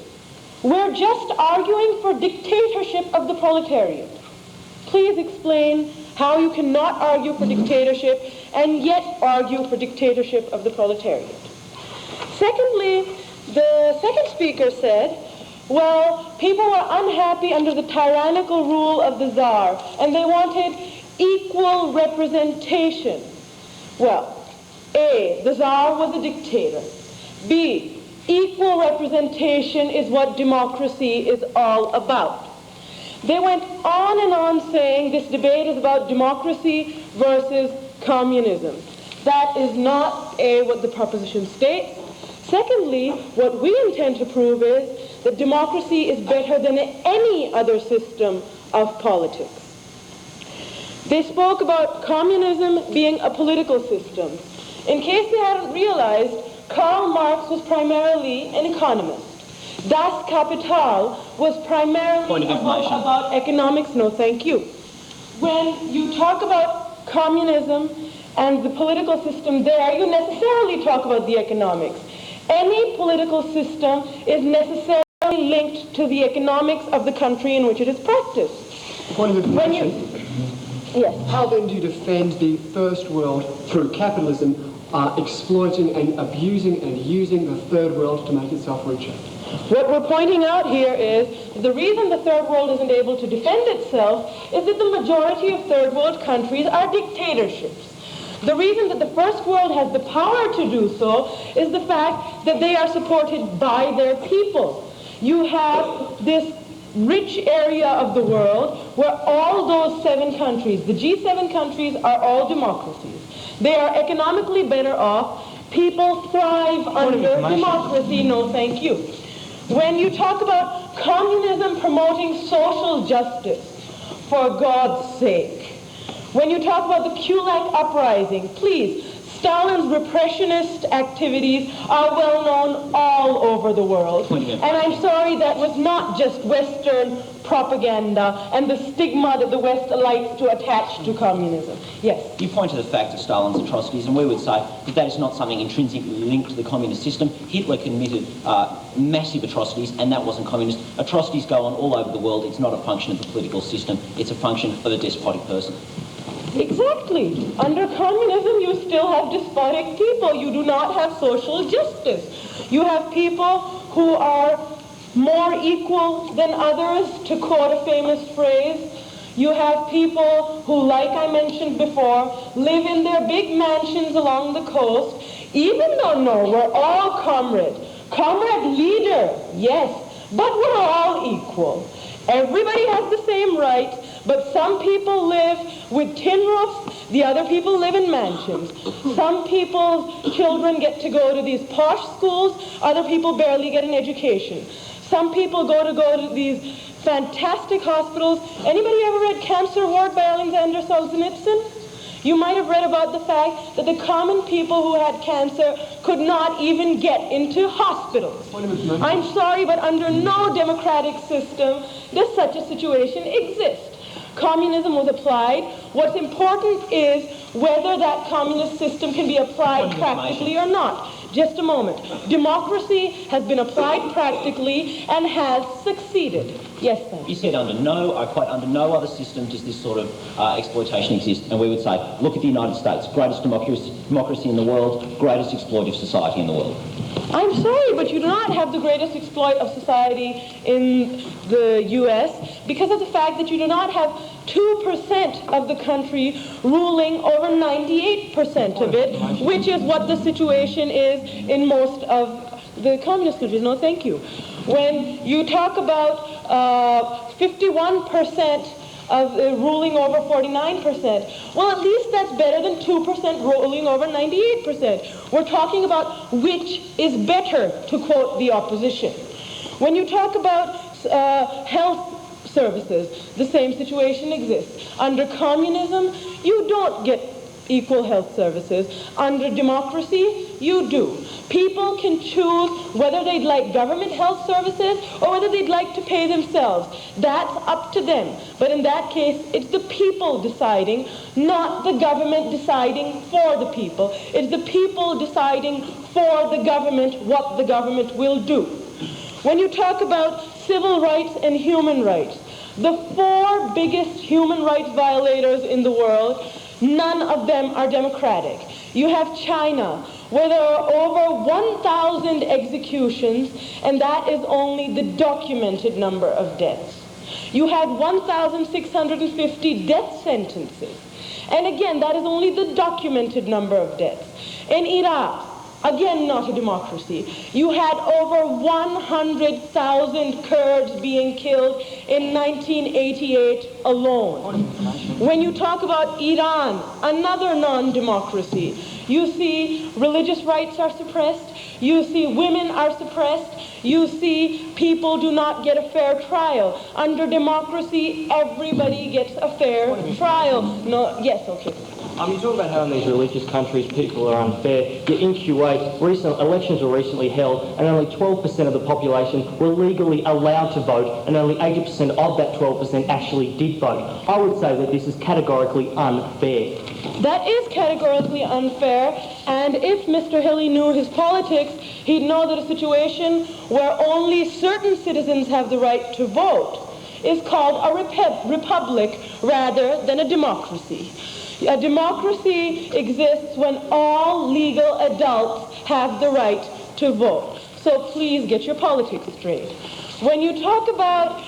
We're just arguing for dictatorship of the proletariat. Please explain how you cannot argue for dictatorship and yet argue for dictatorship of the proletariat. Secondly, the second speaker said, well, people were unhappy under the tyrannical rule of the Tsar, and they wanted equal representation. Well, A, the Tsar was a dictator. B, equal representation is what democracy is all about. They went on and on saying this debate is about democracy versus communism. That is not, A, what the proposition states. Secondly, what we intend to prove is that democracy is better than any other system of politics. They spoke about communism being a political system. In case they hadn't realized, Karl Marx was primarily an economist. Das Kapital was primarily about economics. No, thank you. When you talk about communism and the political system there, you necessarily talk about the economics. Any political system is necessarily linked to the economics of the country in which it is practiced. When you... Yes. How then do you defend the first world through capitalism exploiting and abusing and using the third world to make itself richer? What we're pointing out here is the reason the third world isn't able to defend itself is that the majority of third world countries are dictatorships. The reason that the first world has the power to do so is the fact that they are supported by their people. You have this rich area of the world where all those 7 countries, the G7 countries, are all democracies. They are economically better off. People thrive under democracy. No, thank you. When you talk about communism promoting social justice, for God's sake. When you talk about the Kulak uprising, please, Stalin's repressionist activities are well known all over the world. And I'm sorry, that was not just Western propaganda and the stigma that the West likes to attach to communism. Yes? You point to the fact of Stalin's atrocities, and we would say that that is not something intrinsically linked to the communist system. Hitler committed massive atrocities, and that wasn't communist. Atrocities go on all over the world. It's not a function of the political system. It's a function of a despotic person. Exactly. Under communism, you still have despotic people. You do not have social justice. You have people who are more equal than others, to quote a famous phrase. You have people who, like I mentioned before, live in their big mansions along the coast, even though, no, we're all comrade leader, yes, but we're all equal. Everybody has the same rights, but some people live with tin roofs, the other people live in mansions. Some people's children get to go to these posh schools, other people barely get an education. Some people go to these fantastic hospitals. Anybody ever read Cancer Ward by Alexander Solzhenitsyn? You might have read about the fact that the common people who had cancer could not even get into hospitals. I'm sorry, but under no democratic system does such a situation exist. communism was applied. What's important is whether that communist system can be applied practically or not. Just a moment. Democracy has been applied practically and has succeeded. Yes, sir. You said under no other system does this sort of exploitation exist. And we would say, look at the United States, greatest democracy in the world, greatest exploitative society in the world. I'm sorry, but you do not have the greatest exploit of society in the U.S. because of the fact that you do not have 2% of the country ruling over 98% of it, which is what the situation is in most of the communist countries. No, thank you. When you talk about 51% of ruling over 49%. Well, at least that's better than 2% ruling over 98%. We're talking about which is better, to quote the opposition. When you talk about health services, the same situation exists. Under communism, you don't get equal health services. Under democracy, you do. People can choose whether they'd like government health services or whether they'd like to pay themselves. That's up to them. But in that case, it's the people deciding, not the government deciding for the people. It's the people deciding for the government what the government will do. When you talk about civil rights and human rights, the 4 biggest human rights violators in the world, none of them are democratic. You have China, where there are over 1,000 executions, and that is only the documented number of deaths. You have 1,650 death sentences. And again, that is only the documented number of deaths. In Iraq, again, not a democracy, you had over 100,000 Kurds being killed in 1988 alone. When you talk about Iran, another non-democracy, you see religious rights are suppressed, you see women are suppressed, you see people do not get a fair trial. Under democracy, everybody gets a fair trial. No, yes, okay. You talk about how in these religious countries people are unfair, yet in Kuwait, elections were recently held and only 12% of the population were legally allowed to vote and only 80% of that 12% actually did vote. I would say that this is categorically unfair. That is categorically unfair, and if Mr. Hilly knew his politics, he'd know that a situation where only certain citizens have the right to vote is called a republic rather than a democracy. A democracy exists when all legal adults have the right to vote. So please get your politics straight. When you talk about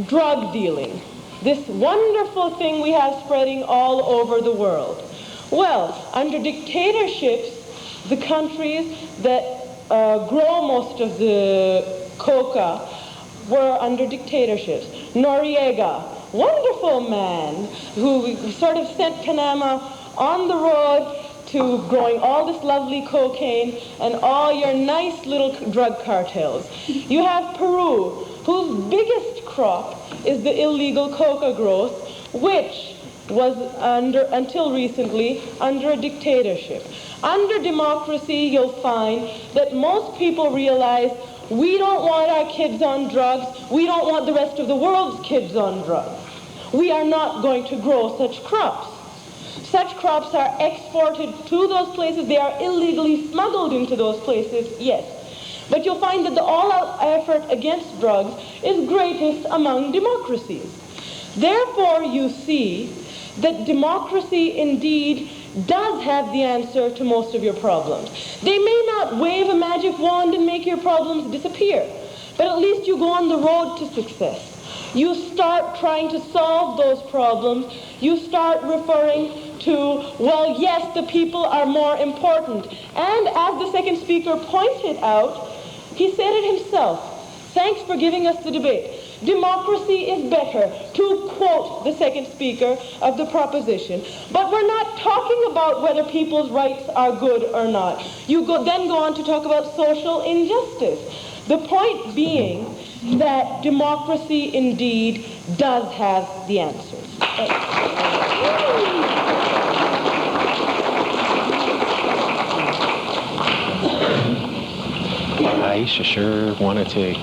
drug dealing, this wonderful thing we have spreading all over the world. Well, under dictatorships, the countries that grow most of the coca were under dictatorships. Noriega, wonderful man who sort of sent Panama on the road to growing all this lovely cocaine and all your nice little drug cartels. You have Peru, whose biggest crop is the illegal coca growth, which was until recently under a dictatorship. Under democracy, you'll find that most people realize we don't want our kids on drugs. We don't want the rest of the world's kids on drugs. We are not going to grow such crops. Such crops are exported to those places. They are illegally smuggled into those places, yes. But you'll find that the all-out effort against drugs is greatest among democracies. Therefore, you see that democracy indeed does have the answer to most of your problems. They may not wave a magic wand and make your problems disappear, but at least you go on the road to success. You start trying to solve those problems. You start referring to, well, yes, the people are more important. And as the second speaker pointed out, he said it himself. Thanks for giving us the debate. Democracy is better, to quote the second speaker of the proposition. But we're not talking about whether people's rights are good or not. You then go on to talk about social injustice. The point being that democracy indeed does have the answers. Aisha sure wanted to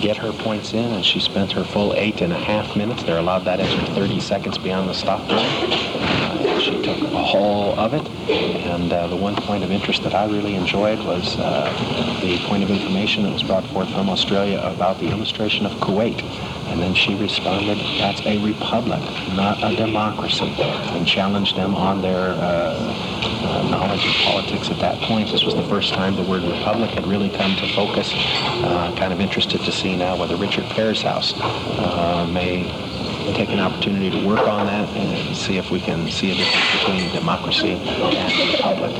get her points in, and she spent her full 8.5 minutes. They're allowed that extra 30 seconds beyond the stop time. And she took all of it. And the one point of interest that I really enjoyed was the point of information that was brought forth from Australia about the illustration of Kuwait. And then she responded, that's a republic, not a democracy, and challenged them on their knowledge of politics at that point. This was the first time the word republic had really come to focus. Kind of interested to see now whether Richard Fairhouse may take an opportunity to work on that and see if we can see a difference between democracy and republic.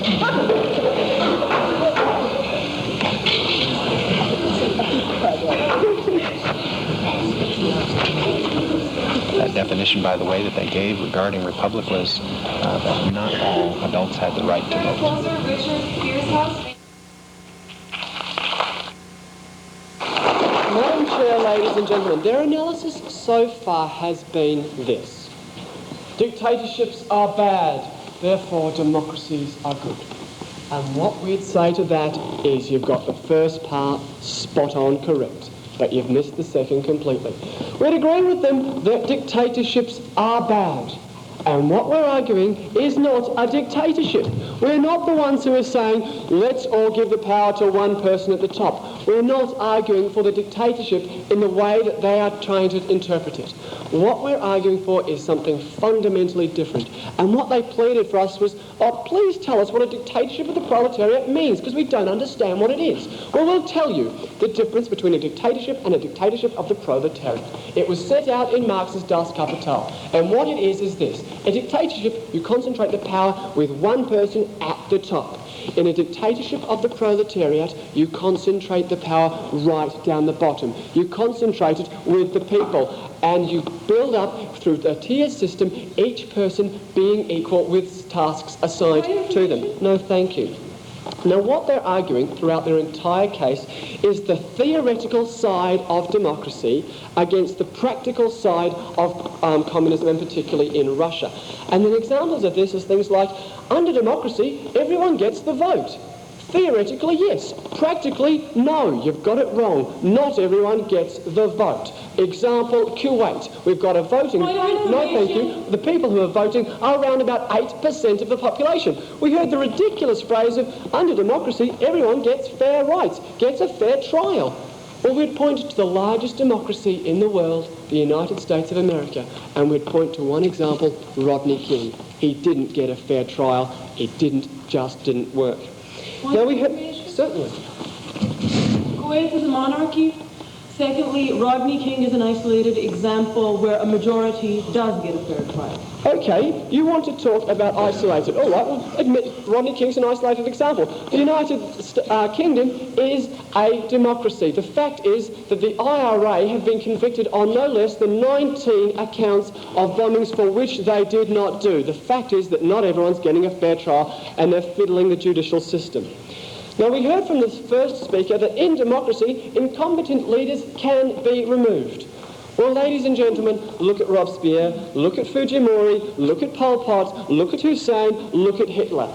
That definition, by the way, that they gave regarding republic was that not all adults had the right to vote. Madam Chair, ladies and gentlemen, their analysis so far has been this. Dictatorships are bad, therefore democracies are good. And what we'd say to that is you've got the first part spot on correct, but you've missed the second completely. We'd agree with them that dictatorships are bad. And what we're arguing is not a dictatorship. We're not the ones who are saying, let's all give the power to one person at the top. We're not arguing for the dictatorship in the way that they are trying to interpret it. What we're arguing for is something fundamentally different. And what they pleaded for us was, oh, please tell us what a dictatorship of the proletariat means, because we don't understand what it is. Well, we'll tell you the difference between a dictatorship and a dictatorship of the proletariat. It was set out in Marx's Das Kapital. And what it is this. A dictatorship, you concentrate the power with one person at the top. In a dictatorship of the proletariat, you concentrate the power right down the bottom. You concentrate it with the people, and you build up through a tier system, each person being equal with tasks assigned to them. No, thank you. Now, what they're arguing throughout their entire case is the theoretical side of democracy against the practical side of communism, and particularly in Russia. And the examples of this is things like, under democracy, everyone gets the vote. Theoretically, yes. Practically, no. You've got it wrong. Not everyone gets the vote. Example, Kuwait. We've got a voting... No, thank you. The people who are voting are around about 8% of the population. We heard the ridiculous phrase of, under democracy, everyone gets fair rights, gets a fair trial. Well, we'd point to the largest democracy in the world, the United States of America, and we'd point to one example, Rodney King. He didn't get a fair trial. It just didn't work. Now we have... Certainly. Kuwait is a monarchy. Secondly, Rodney King is an isolated example where a majority does get a fair trial. Okay, you want to talk about isolated. All right, well, admit Rodney King's an isolated example. The United Kingdom is a democracy. The fact is that the IRA have been convicted on no less than 19 accounts of bombings for which they did not do. The fact is that not everyone's getting a fair trial, and they're fiddling the judicial system. Now, we heard from the first speaker that in democracy, incompetent leaders can be removed. Well, ladies and gentlemen, look at Robespierre, look at Fujimori, look at Pol Pot, look at Hussein, look at Hitler.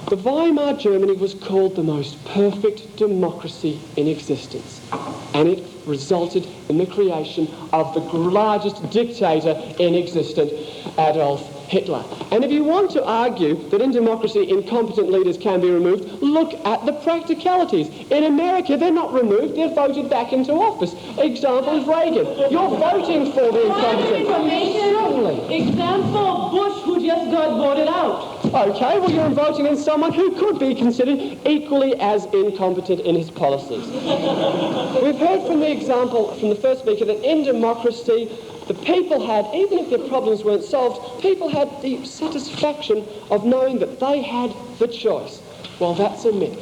The Weimar Germany was called the most perfect democracy in existence, and it resulted in the creation of the largest dictator in existence, Adolf Hitler. And if you want to argue that in democracy incompetent leaders can be removed, look at the practicalities. In America, they're not removed, they're voted back into office. Example is Reagan. You're voting for the incompetent. Certainly. Example, Bush, who just got voted out. Okay, well, you're voting in someone who could be considered equally as incompetent in his policies. We've heard from the example from the first speaker that in democracy, the people had, even if their problems weren't solved, people had the satisfaction of knowing that they had the choice. Well, that's a myth.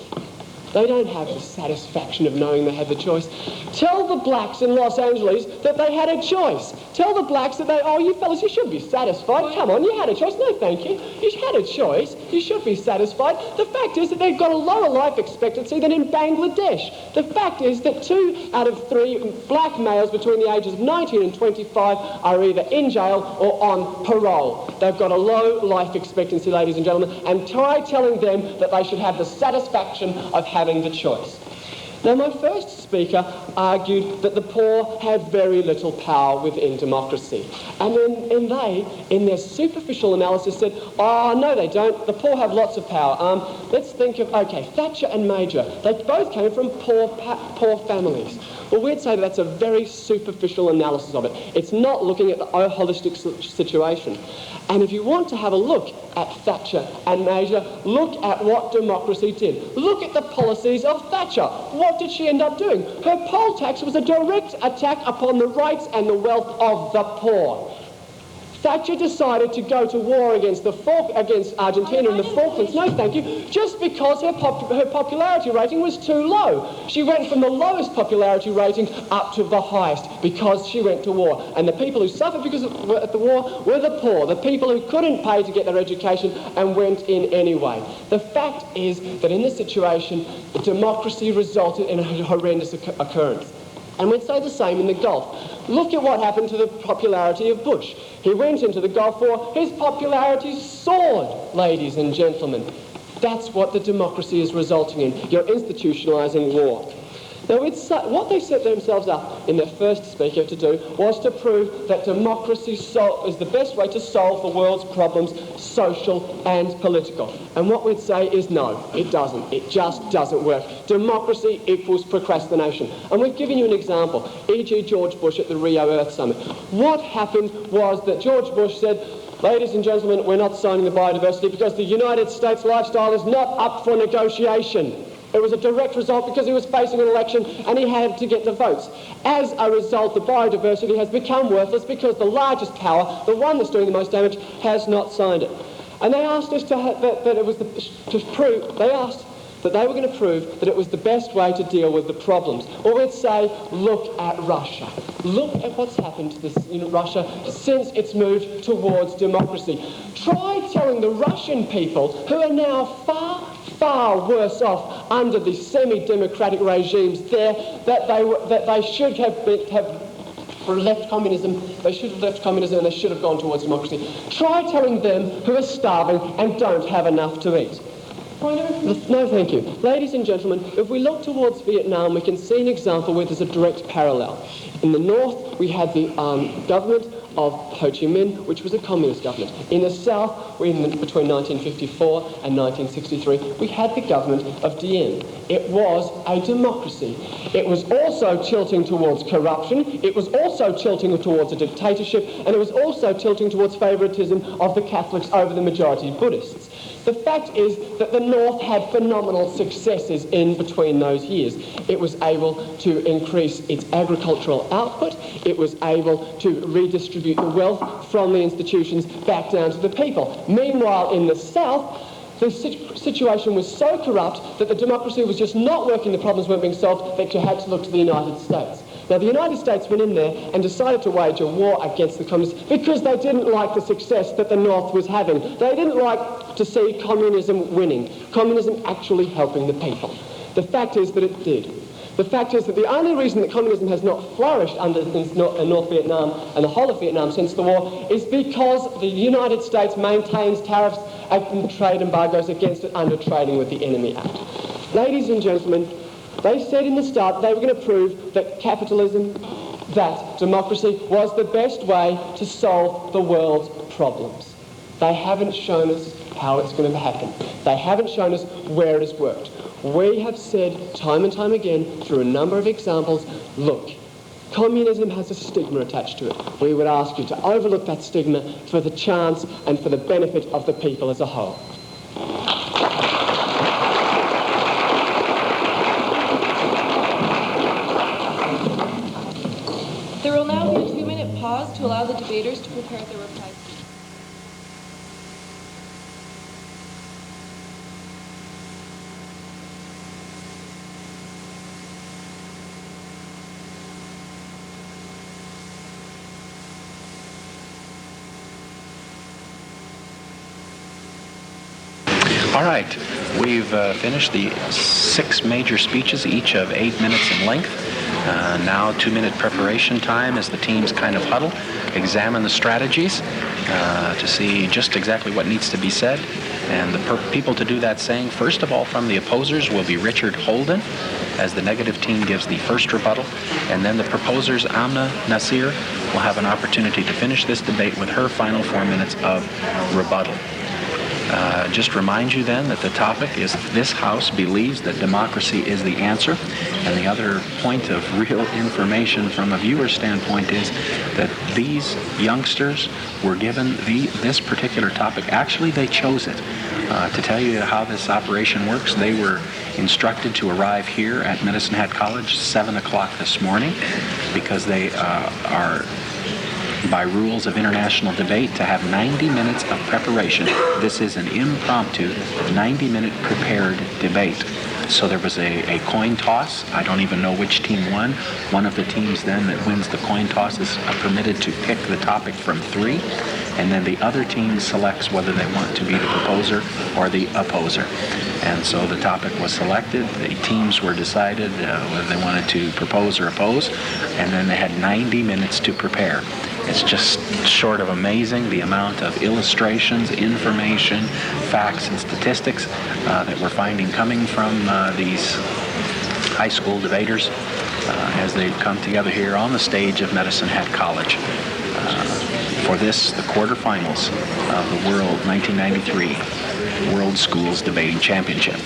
They don't have the satisfaction of knowing they had the choice. Tell the blacks in Los Angeles that they had a choice. Tell the blacks that oh, you fellas, you should be satisfied. Come on, you had a choice. No, thank you. You had a choice. You should be satisfied. The fact is that they've got a lower life expectancy than in Bangladesh. The fact is that 2 out of 3 black males between the ages of 19 and 25 are either in jail or on parole. They've got a low life expectancy, ladies and gentlemen, and try telling them that they should have the satisfaction of having the choice. Now, my first speaker argued that the poor have very little power within democracy. And then in their superficial analysis, said, oh, no, they don't. The poor have lots of power. Let's think of, okay, Thatcher and Major. They both came from poor families. Well, we'd say that's a very superficial analysis of it. It's not looking at the holistic situation. And if you want to have a look at Thatcher and Major, look at what democracy did. Look at the policies of Thatcher. What did she end up doing? Her poll tax was a direct attack upon the rights and the wealth of the poor. Thatcher decided to go to war against Argentina and the Falklands. No, thank you. Just because her popularity rating was too low. She went from the lowest popularity rating up to the highest because she went to war. And the people who suffered because at the war were the poor, the people who couldn't pay to get their education and went in anyway. The fact is that in this situation, democracy resulted in a horrendous occurrence. And we'd say the same in the Gulf. Look at what happened to the popularity of Bush. He went into the Gulf War, his popularity soared, ladies and gentlemen. That's what the democracy is resulting in. You're institutionalising war. Now, what they set themselves up in their first speaker to do was to prove that democracy is the best way to solve the world's problems, social and political. And what we'd say is no, it doesn't. It just doesn't work. Democracy equals procrastination. And we've given you an example, e.g. George Bush at the Rio Earth Summit. What happened was that George Bush said, ladies and gentlemen, we're not signing the biodiversity because the United States lifestyle is not up for negotiation. It was a direct result because he was facing an election and he had to get the votes. As a result, the biodiversity has become worthless because the largest power, the one that's doing the most damage, has not signed it. And they asked us they were going to prove that it was the best way to deal with the problems. Or we'd say, look at Russia. Look at what's happened to this in Russia since it's moved towards democracy. Try telling the Russian people, who are now far worse off under the semi-democratic regimes there, that they should have left communism. They should have left communism and they should have gone towards democracy. Try telling them who are starving and don't have enough to eat. No, thank you. Ladies and gentlemen, if we look towards Vietnam, we can see an example where there's a direct parallel. In the north, we had the government of Ho Chi Minh, which was a communist government. In the south, between 1954 and 1963, we had the government of Diem. It was a democracy. It was also tilting towards corruption, it was also tilting towards a dictatorship, and it was also tilting towards favouritism of the Catholics over the majority Buddhists. The fact is that the North had phenomenal successes in between those years. It was able to increase its agricultural output. It was able to redistribute the wealth from the institutions back down to the people. Meanwhile, in the South, the situation was so corrupt that the democracy was just not working, the problems weren't being solved, that you had to look to the United States. Now, the United States went in there and decided to wage a war against the communists because they didn't like the success that the North was having. They didn't like to see communism winning, communism actually helping the people. The fact is that it did. The fact is that the only reason that communism has not flourished in North Vietnam and the whole of Vietnam since the war is because the United States maintains tariffs and trade embargoes against it under Trading with the Enemy Act. Ladies and gentlemen, they said in the start they were going to prove that capitalism, that democracy was the best way to solve the world's problems. They haven't shown us how it's going to happen. They haven't shown us where it has worked. We have said time and time again through a number of examples, look, communism has a stigma attached to it. We would ask you to overlook that stigma for the chance and for the benefit of the people as a whole. There will now be a 2-minute pause to allow the debaters to prepare their replies. All right, we've finished the 6 major speeches, each of 8 minutes in length. Now 2-minute preparation time as the teams kind of huddle, examine the strategies to see just exactly what needs to be said, And the people to do that saying, first of all, from the opposers will be Richard Holden, as the negative team gives the first rebuttal, and then the proposers, Amna Nasir, will have an opportunity to finish this debate with her final 4 minutes of rebuttal. Just remind you then that the topic is this House believes that democracy is the answer. And the other point of real information from a viewer standpoint is that these youngsters were given this particular topic. Actually, they chose it. To tell you how this operation works, they were instructed to arrive here at Medicine Hat College 7 o'clock this morning because they are, by rules of international debate, to have 90 minutes of preparation. This is an impromptu 90-minute prepared debate. So there was a coin toss. I don't even know which team won. One of the teams then that wins the coin toss is permitted to pick the topic from 3, and then the other team selects whether they want to be the proposer or the opposer. And so the topic was selected. The teams were decided whether they wanted to propose or oppose, and then they had 90 minutes to prepare. It's just short of amazing the amount of illustrations, information, facts, and statistics that we're finding coming from these high school debaters as they come together here on the stage of Medicine Hat College for this, the quarterfinals of the World 1993 World Schools Debating Championship.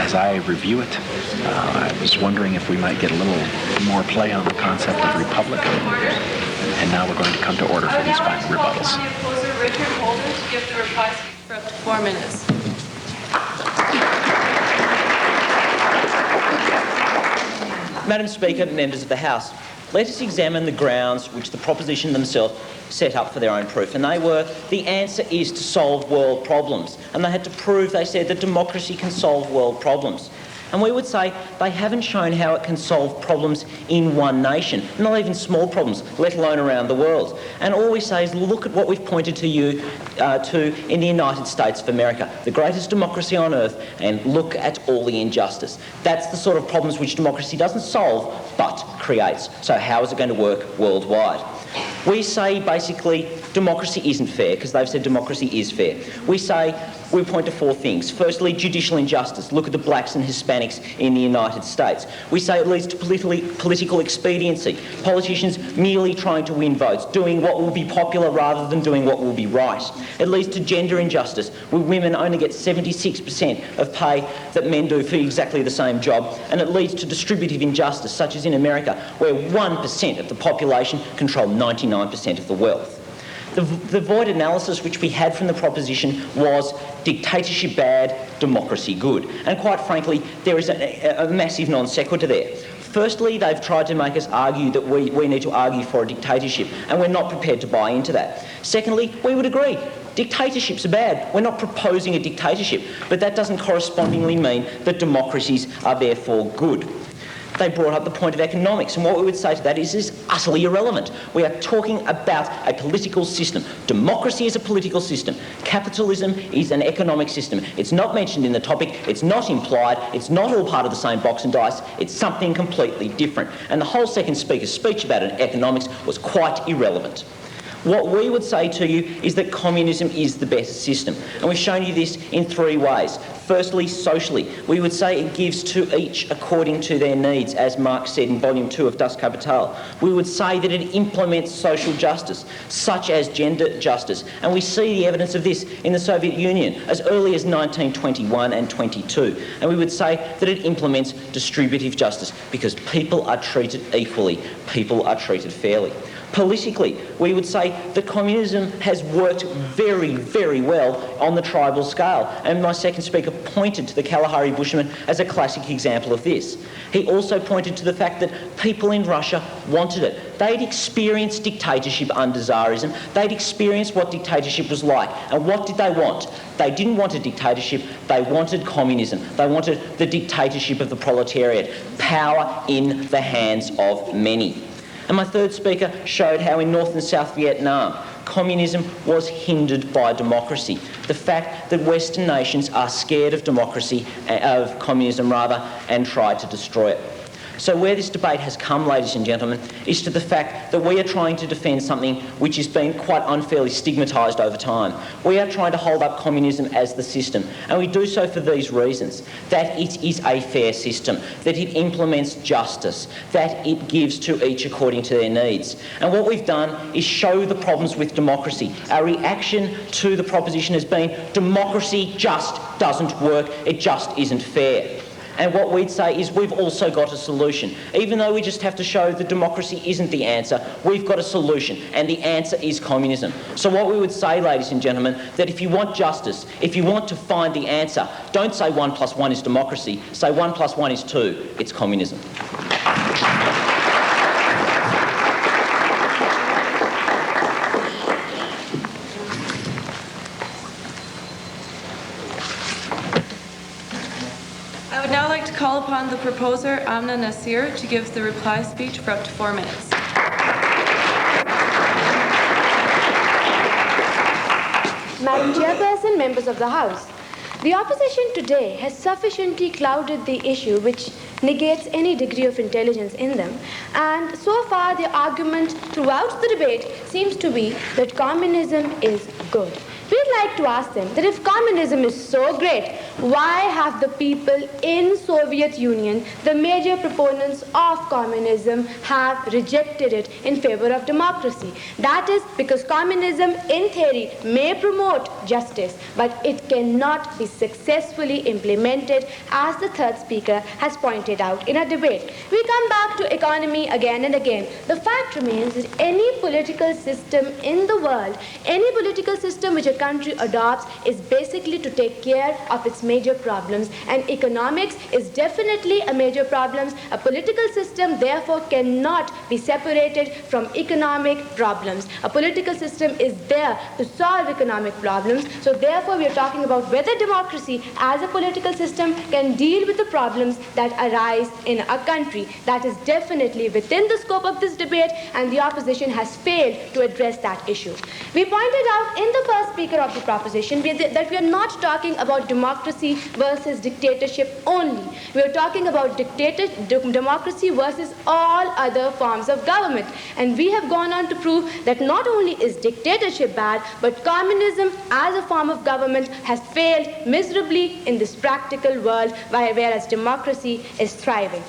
As I review it, I was wondering if we might get a little more play on the concept of republic. And now we're going to come to order for these final rebuttals. I would now call on the opposer, Richard Holden, to give the reply speech for up to 4 minutes. Madam Speaker, members of the House, let us examine the grounds which the proposition themselves set up for their own proof. And they were, the answer is to solve world problems. And they had to prove, they said, that democracy can solve world problems. And we would say they haven't shown how it can solve problems in one nation, not even small problems, let alone around the world. And all we say is look at what we've pointed to you in the United States of America, the greatest democracy on earth, and look at all the injustice. That's the sort of problems which democracy doesn't solve, but creates. So how is it going to work worldwide? We say basically democracy isn't fair because they've said democracy is fair. We point to 4 things. Firstly, judicial injustice. Look at the blacks and Hispanics in the United States. We say it leads to political expediency. Politicians merely trying to win votes, doing what will be popular rather than doing what will be right. It leads to gender injustice, where women only get 76% of pay that men do for exactly the same job. And it leads to distributive injustice, such as in America, where 1% of the population control 99% of the wealth. The void analysis which we had from the proposition was dictatorship bad, democracy good. And quite frankly, there is a massive non sequitur there. Firstly, they've tried to make us argue that we need to argue for a dictatorship, and we're not prepared to buy into that. Secondly, we would agree. Dictatorships are bad. We're not proposing a dictatorship, but that doesn't correspondingly mean that democracies are therefore good. They brought up the point of economics, and what we would say to that is utterly irrelevant. We are talking about a political system. Democracy is a political system. Capitalism is an economic system. It's not mentioned in the topic, it's not implied, it's not all part of the same box and dice, it's something completely different. And the whole second speaker's speech about economics was quite irrelevant. What we would say to you is that communism is the best system. And we've shown you this in 3 ways. Firstly, socially. We would say it gives to each according to their needs, as Marx said in Volume 2 of Das Kapital. We would say that it implements social justice, such as gender justice. And we see the evidence of this in the Soviet Union as early as 1921 and 22. And we would say that it implements distributive justice because people are treated equally, people are treated fairly. Politically, we would say that communism has worked very, very well on the tribal scale. And my second speaker pointed to the Kalahari Bushermen as a classic example of this. He also pointed to the fact that people in Russia wanted it. They'd experienced dictatorship under Tsarism. They'd experienced what dictatorship was like. And what did they want? They didn't want a dictatorship. They wanted communism. They wanted the dictatorship of the proletariat, power in the hands of many. And my third speaker showed how in North and South Vietnam, communism was hindered by democracy. The fact that Western nations are scared of democracy, of communism rather, and try to destroy it. So where this debate has come, ladies and gentlemen, is to the fact that we are trying to defend something which has been quite unfairly stigmatised over time. We are trying to hold up communism as the system, and we do so for these reasons: that it is a fair system, that it implements justice, that it gives to each according to their needs. And what we've done is show the problems with democracy. Our reaction to the proposition has been, democracy just doesn't work, it just isn't fair. And what we'd say is we've also got a solution. Even though we just have to show that democracy isn't the answer, we've got a solution, and the answer is communism. So what we would say, ladies and gentlemen, that if you want justice, if you want to find the answer, don't say 1 + 1 is democracy, say 1 + 1 is 2, it's communism. I would now like to call upon the proposer, Amna Nasir, to give the reply speech for up to 4 minutes. Madam Chairperson, members of the House, the opposition today has sufficiently clouded the issue which negates any degree of intelligence in them, and so far the argument throughout the debate seems to be that communism is good. We'd like to ask them that if communism is so great, why have the people in Soviet Union, the major proponents of communism, have rejected it in favor of democracy? That is because communism, in theory, may promote justice, but it cannot be successfully implemented, as the third speaker has pointed out in a debate. We come back to economy again and again. The fact remains that any political system in the world, any political system which a country adopts, is basically to take care of its major problems, and economics is definitely a major problem. A political system therefore cannot be separated from economic problems. A political system is there to solve economic problems, so therefore we are talking about whether democracy as a political system can deal with the problems that arise in a country. That is definitely within the scope of this debate, and the opposition has failed to address that issue. We pointed out in the first speaker of the proposition that we are not talking about democracy versus dictatorship only. We are talking about democracy versus all other forms of government. And we have gone on to prove that not only is dictatorship bad, but communism as a form of government has failed miserably in this practical world, whereas democracy is thriving.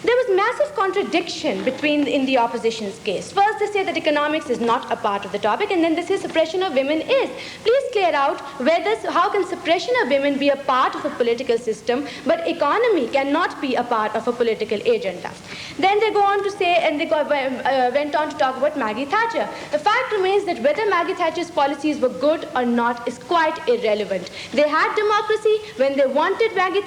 There was massive contradiction in the opposition's case. First, they say that economics is not a part of the topic, and then they say suppression of women is. Please clear out how can suppression of women be a part of a political system, but economy cannot be a part of a political agenda. Then they go on to say, and they went on to talk about Maggie Thatcher. The fact remains that whether Maggie Thatcher's policies were good or not is quite irrelevant. They had democracy. When they wanted Maggie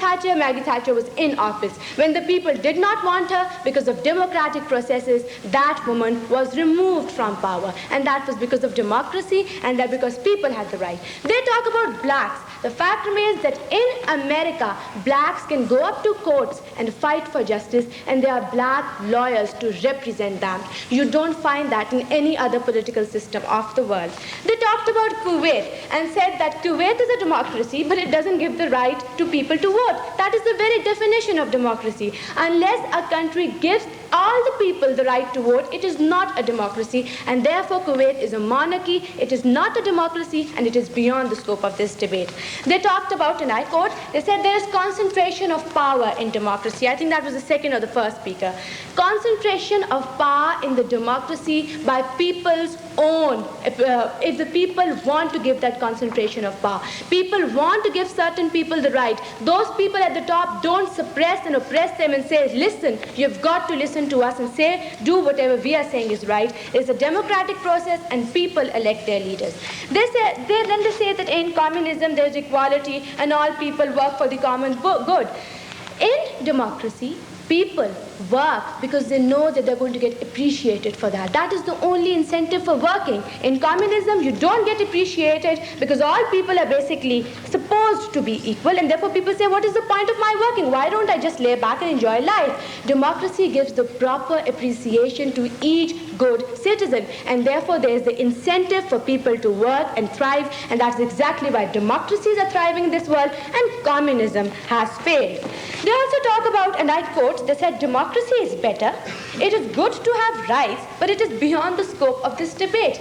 Thatcher was in office. When the people did not want her, because of democratic processes, that woman was removed from power. And that was because of democracy, and that because people had the right. They talk about blacks. The fact remains that in America, blacks can go up to courts and fight for justice, and there are black lawyers to represent them. You don't find that in any other political system of the world. They talked about Kuwait and said that Kuwait is a democracy, but it doesn't give the right to people to vote. That is the very definition of democracy. Unless a country gives all the people the right to vote, it is not a democracy, and therefore Kuwait is a monarchy, it is not a democracy, and it is beyond the scope of this debate. They talked about, and I quote, they said there is concentration of power in democracy. I think that was the second or the first speaker. Concentration of power in the democracy by people's own. If the people want to give that concentration of power, people want to give certain people the right. Those people at the top don't suppress and oppress them and say, listen, you've got to listen to us, and say, do whatever we are saying is right. It's a democratic process, and people elect their leaders. Then they say that in communism there's equality and all people work for the common good. In democracy, people work because they know that they're going to get appreciated for that. That is the only incentive for working. In communism, you don't get appreciated because all people are basically supposed to be equal, and therefore people say, what is the point of my working? Why don't I just lay back and enjoy life? Democracy gives the proper appreciation to each good citizen. And therefore, there is the incentive for people to work and thrive, and that's exactly why democracies are thriving in this world and communism has failed. They also talk about, and I quote, they said, democracy is better. It is good to have rights, but it is beyond the scope of this debate.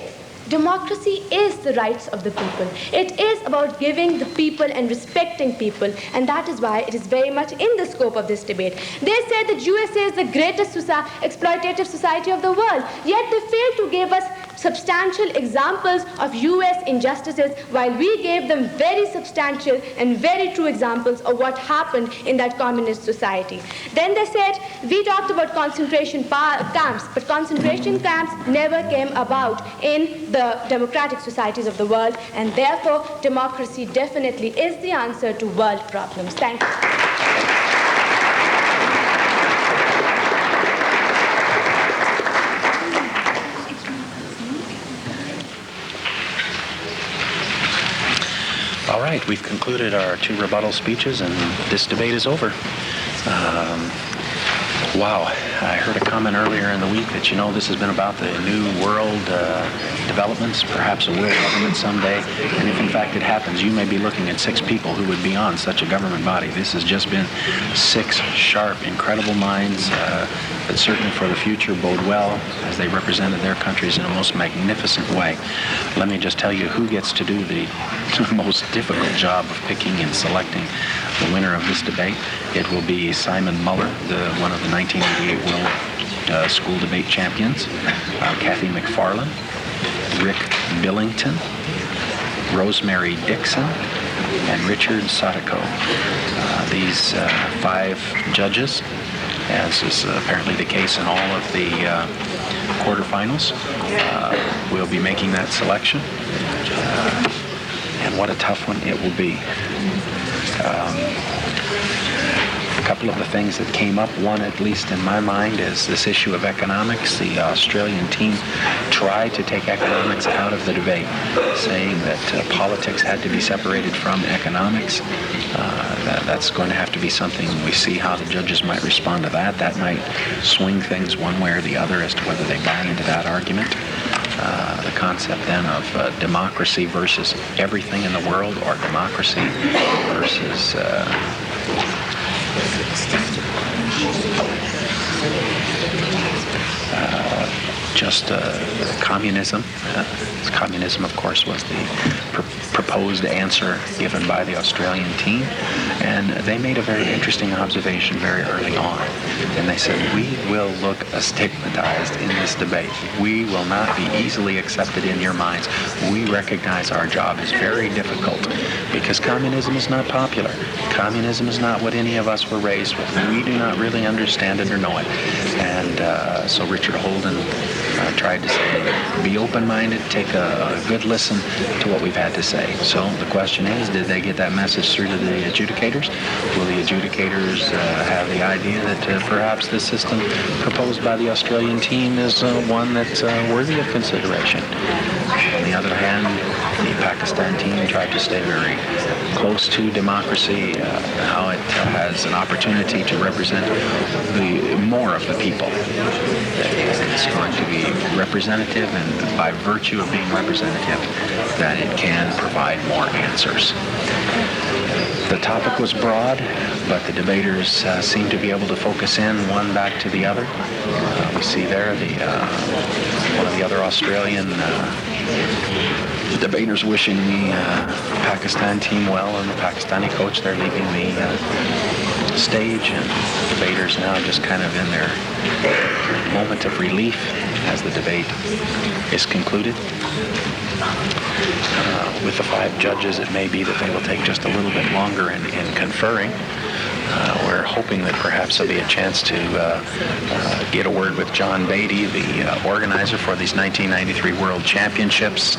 Democracy is the rights of the people. It is about giving the people and respecting people, and that is why it is very much in the scope of this debate. They say that USA is the greatest exploitative society of the world, yet they fail to give us substantial examples of US injustices, while we gave them very substantial and very true examples of what happened in that communist society. Then they said, we talked about concentration camps, but concentration camps never came about in the democratic societies of the world, and therefore democracy definitely is the answer to world problems. Thank you. All right, we've concluded our 2 rebuttal speeches, and this debate is over. Wow, I heard a comment earlier in the week that, this has been about the new world developments, perhaps a world government someday. And if in fact it happens, you may be looking at 6 people who would be on such a government body. This has just been 6 sharp, incredible minds that certainly for the future bode well as they represented their countries in a most magnificent way. Let me just tell you who gets to do the most difficult job of picking and selecting the winner of this debate. It will be Simon Muller, one of the 1988 World School Debate Champions, Kathy McFarland, Rick Billington, Rosemary Dixon, and Richard Sadeko. These 5 judges, as is apparently the case in all of the quarterfinals, will be making that selection. And what a tough one it will be. A couple of the things that came up, one at least in my mind, is this issue of economics. The Australian team tried to take economics out of the debate, saying that politics had to be separated from economics. That's going to have to be something. We see how the judges might respond to that. That might swing things one way or the other as to whether they buy into that argument. The concept then of democracy versus everything in the world, or democracy versus just communism. Communism, of course, was the proposed answer given by the Australian team, and they made a very interesting observation very early on. And they said, we will look stigmatized in this debate. We will not be easily accepted in your minds. We recognize our job is very difficult because communism is not popular. Communism is not what any of us were raised with. We do not really understand it or know it. And so Richard Holden tried to say, be open-minded, take a good listen to what we've had to say. So the question is, did they get that message through to the adjudicators? Will the adjudicators have the idea that perhaps the system proposed by the Australian team is one that's worthy of consideration? On the other hand, the Pakistan team tried to stay very close to democracy, how it has an opportunity to represent more of the people. It's going to be representative, and by virtue of being representative, that it can provide more answers. The topic was broad, but the debaters seem to be able to focus in one back to the other. We see there one of the other Australian debaters wishing the Pakistan team well, and the Pakistani coach, they're leaving the stage, and debaters now just kind of in their moment of relief as the debate is concluded. With the 5 judges, it may be that they will take just a little bit longer in conferring. We're hoping that perhaps there'll be a chance to get a word with John Beatty, the organizer for these 1993 World Championships.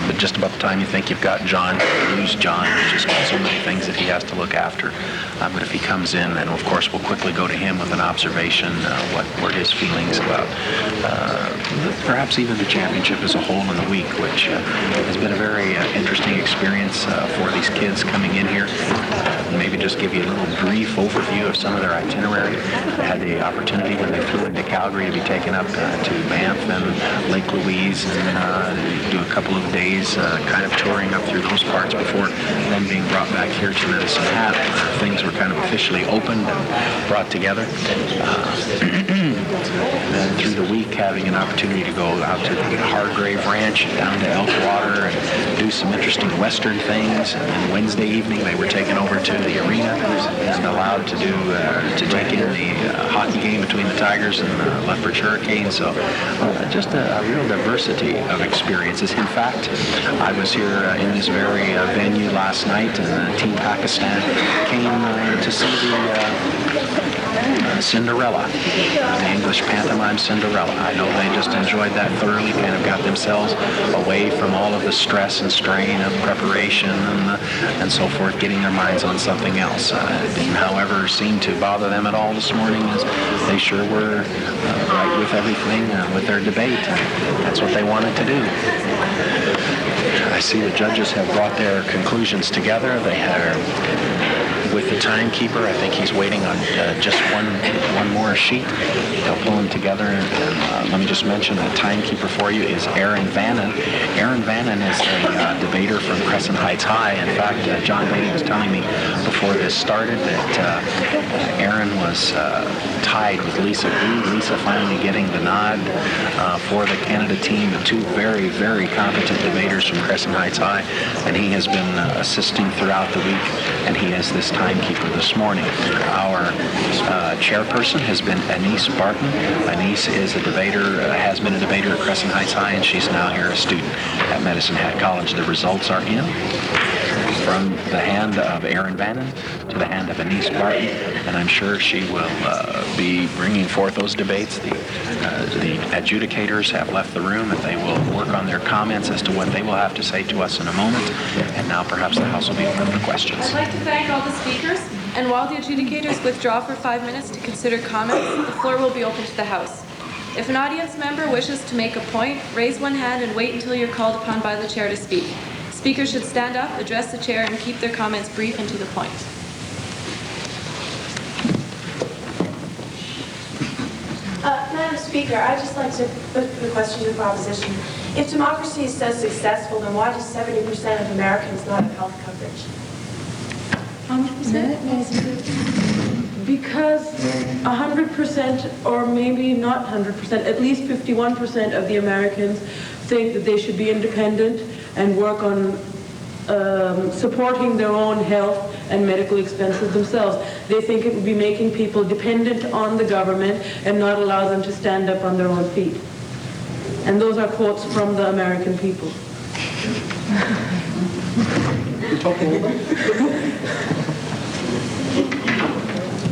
But just about the time you think you've got John, you lose John. There's just got so many things that he has to look after. But if he comes in, then of course we'll quickly go to him with an observation. What were his feelings about perhaps even the championship as a whole in the week, which has been a very interesting experience for these kids coming in here. Maybe just give you a little brief overview of some of their itinerary. They had the opportunity when they flew into Calgary to be taken up to Banff and Lake Louise and do a couple of days kind of touring up through those parts before then being brought back here to Medicine Hat. Things were kind of officially opened and brought together. And then through the week, having an opportunity to go out to the Hargrave Ranch, down to Elkwater, and do some interesting Western things. And then Wednesday evening, they were taken over to the arena and allowed to take in the hockey game between the Tigers and the Lethbridge Hurricanes. So just a real diversity of experiences. In fact, I was here in this very venue last night, and Team Pakistan came to see the Cinderella, the English pantomime Cinderella. I know they just enjoyed that thoroughly, kind of got themselves away from all of the stress and strain of preparation and so forth, getting their minds on something else. It didn't, however, seem to bother them at all this morning, as they sure were right with everything, with their debate. That's what they wanted to do. I see the judges have brought their conclusions together. They have, with the timekeeper, I think he's waiting on just one more sheet. They'll pull them together. And let me just mention the timekeeper for you is Aaron Vannon. Aaron Vannon is a debater from Crescent Heights High. In fact, John Beatty was telling me before this started that Aaron was tied with Lisa Gu. Lisa finally getting the nod for the Canada team. The two very, very competent debaters from Crescent Heights High. And he has been assisting throughout the week, and he is this timekeeper this morning. Our chairperson has been Anise Barton. Anise is a debater, has been a debater at Crescent Heights High, and she's now here a student at Medicine Hat College. The results are in from the hand of Aaron Vannon to the hand of Anise Barton, and I'm sure she will be bringing forth those debates. The adjudicators have left the room, and they will work on their comments as to what they will have to say to us in a moment. And now perhaps the House will be open for questions. I'd like to thank all the speakers, and while the adjudicators withdraw for 5 minutes to consider comments, the floor will be open to the House. If an audience member wishes to make a point, raise one hand and wait until you're called upon by the chair to speak. Speakers should stand up, address the chair, and keep their comments brief and to the point. Madam Speaker, I'd just like to put the question to the proposition. If democracy is so successful, then why do 70% of Americans not have health coverage? Because 100%, or maybe not 100%, at least 51% of the Americans think that they should be independent and work on supporting their own health and medical expenses themselves. They think it would be making people dependent on the government and not allow them to stand up on their own feet. And those are quotes from the American people.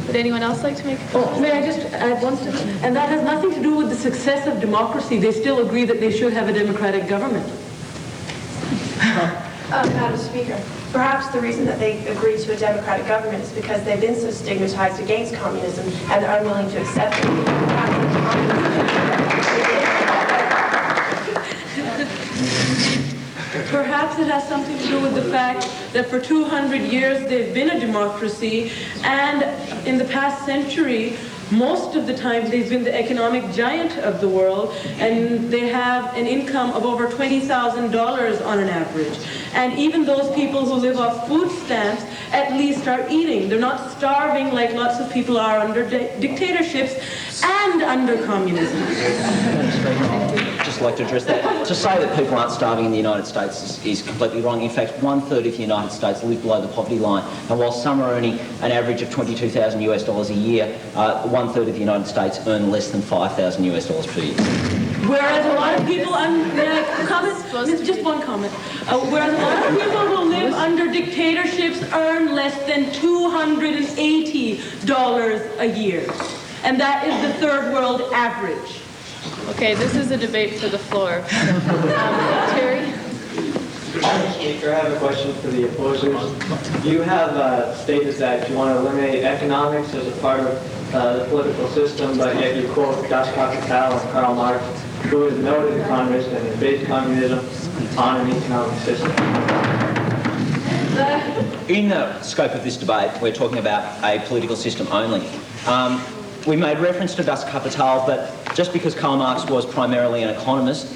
Would anyone else like to make a comment? May I just add one thing? And that has nothing to do with the success of democracy. They still agree that they should have a democratic government. Madam Speaker, perhaps the reason that they agree to a democratic government is because they've been so stigmatized against communism and are unwilling to accept it. Perhaps it has something to do with the fact that for 200 years they've been a democracy, and in the past century, most of the time they've been the economic giant of the world, and they have an income of over $20,000 on an average. And even those people who live off food stamps at least are eating. They're not starving like lots of people are under dictatorships and under communism. I'd just like to address that. To say that people aren't starving in the United States is completely wrong. In fact, 1/3 of the United States live below the poverty line. And while some are earning an average of $22,000 US a year, 1/3 of the United States earn less than $5,000 US per year. Whereas a lot of people, just one comment. Whereas a lot of people who live under dictatorships earn less than $280 a year. And that is the third world average. Okay, this is a debate for the floor. Terry? Madam Speaker, I have a question for the opposers. You have stated that you want to eliminate economics as a part of the political system, but yet you quote Das Kapital and Karl Marx, who is a noted economist and has based communism on an economic system. In the scope of this debate, we're talking about a political system only. we made reference to Das Kapital, but just because Karl Marx was primarily an economist,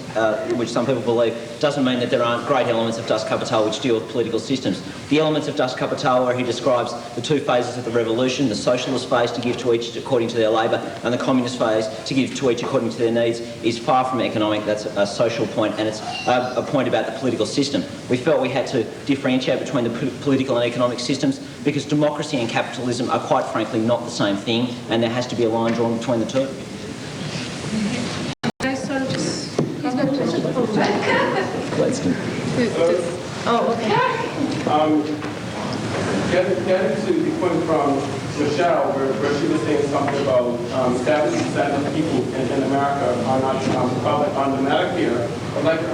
which some people believe, doesn't mean that there aren't great elements of Das Kapital which deal with political systems. The elements of Das Kapital where he describes the two phases of the revolution, the socialist phase to give to each according to their labour, and the communist phase to give to each according to their needs, is far from economic. That's a social point, and it's a point about the political system. We felt we had to differentiate between the political and economic systems because democracy and capitalism are quite frankly not the same thing, and there has to be a line drawn between the two. Getting to the point from Michelle, where she was saying something about 70% of people in America are not covered under Medicare, I would like to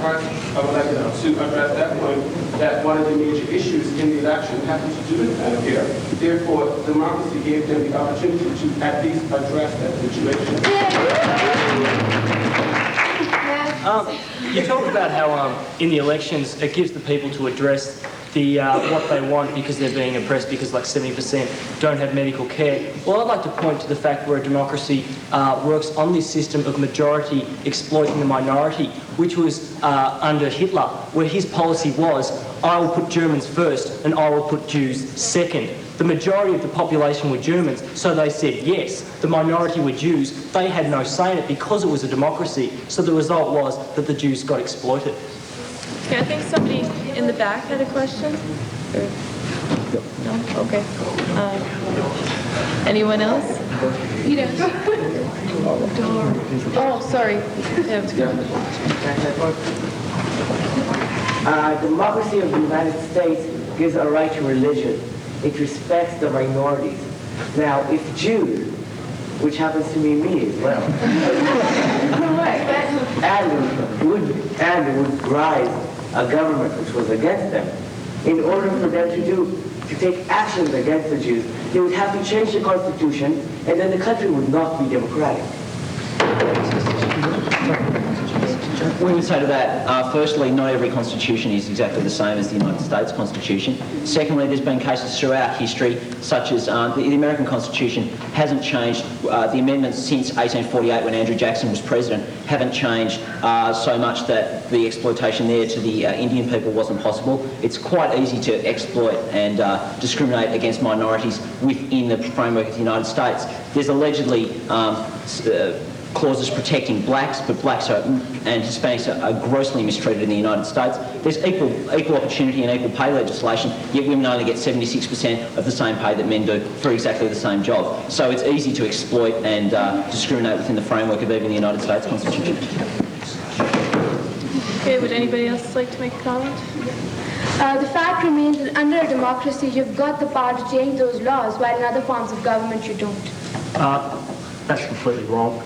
address that point, that one of the major issues in the election having to do with Medicare. Therefore, democracy gave them the opportunity to at least address that situation. You talk about how in the elections it gives the people to address the what they want because they're being oppressed because like 70% don't have medical care. Well, I'd like to point to the fact where a democracy works on this system of majority exploiting the minority, which was under Hitler, where his policy was, I will put Germans first and I will put Jews second. The majority of the population were Germans, so they said yes. The minority were Jews. They had no say in it because it was a democracy. So the result was that the Jews got exploited. Okay, I think somebody in the back had a question. No? Okay. Anyone else? Oh, sorry. Democracy of the United States gives a right to religion. It respects the minorities. Now, if Jews, which happens to be me as well, and would rise a government which was against them, in order for them to take actions against the Jews, they would have to change the Constitution, and then the country would not be democratic. We would say to that, firstly, not every constitution is exactly the same as the United States Constitution. Secondly, there's been cases throughout history, such as the American Constitution hasn't changed. The amendments since 1848, when Andrew Jackson was president, haven't changed so much that the exploitation there to the Indian people wasn't possible. It's quite easy to exploit and discriminate against minorities within the framework of the United States. There's allegedly clauses protecting blacks, but blacks and Hispanics are grossly mistreated in the United States. There's equal opportunity and equal pay legislation, yet women only get 76% of the same pay that men do for exactly the same job. So it's easy to exploit and discriminate within the framework of even the United States Constitution. Okay, would anybody else like to make a comment? The fact remains that under a democracy, you've got the power to change those laws, while in other forms of government, you don't. That's completely wrong.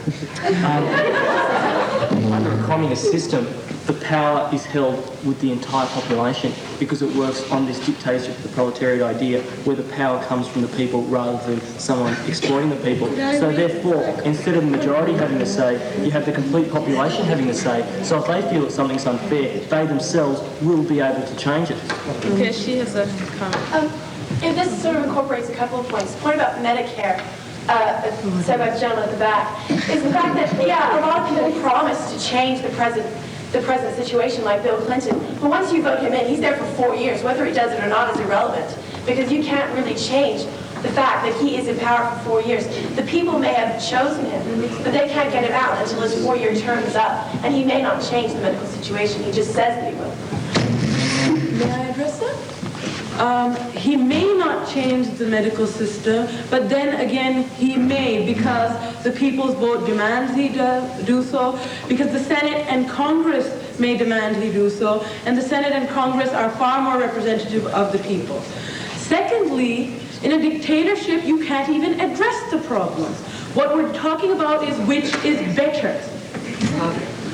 Under a communist system, the power is held with the entire population because it works on this dictatorship, the proletariat idea, where the power comes from the people rather than someone exploiting the people. So therefore, instead of the majority having a say, you have the complete population having a say. So if they feel that something's unfair, they themselves will be able to change it. Okay, she has a comment. If this sort of incorporates a couple of points. The point about Medicare, said by the gentleman at the back, is the fact that, yeah, a lot of people promise to change the present situation, like Bill Clinton. But once you vote him in, he's there for 4 years. Whether he does it or not is irrelevant, because you can't really change the fact that he is in power for 4 years. The people may have chosen him, but they can't get him out until his 4-year term is up, and he may not change the medical situation. He just says that he will. May I address that? He may not change the medical system, but then again he may, because the people's vote demands he do so, because the Senate and Congress may demand he do so, and the Senate and Congress are far more representative of the people. Secondly, in a dictatorship you can't even address the problems. What we're talking about is which is better,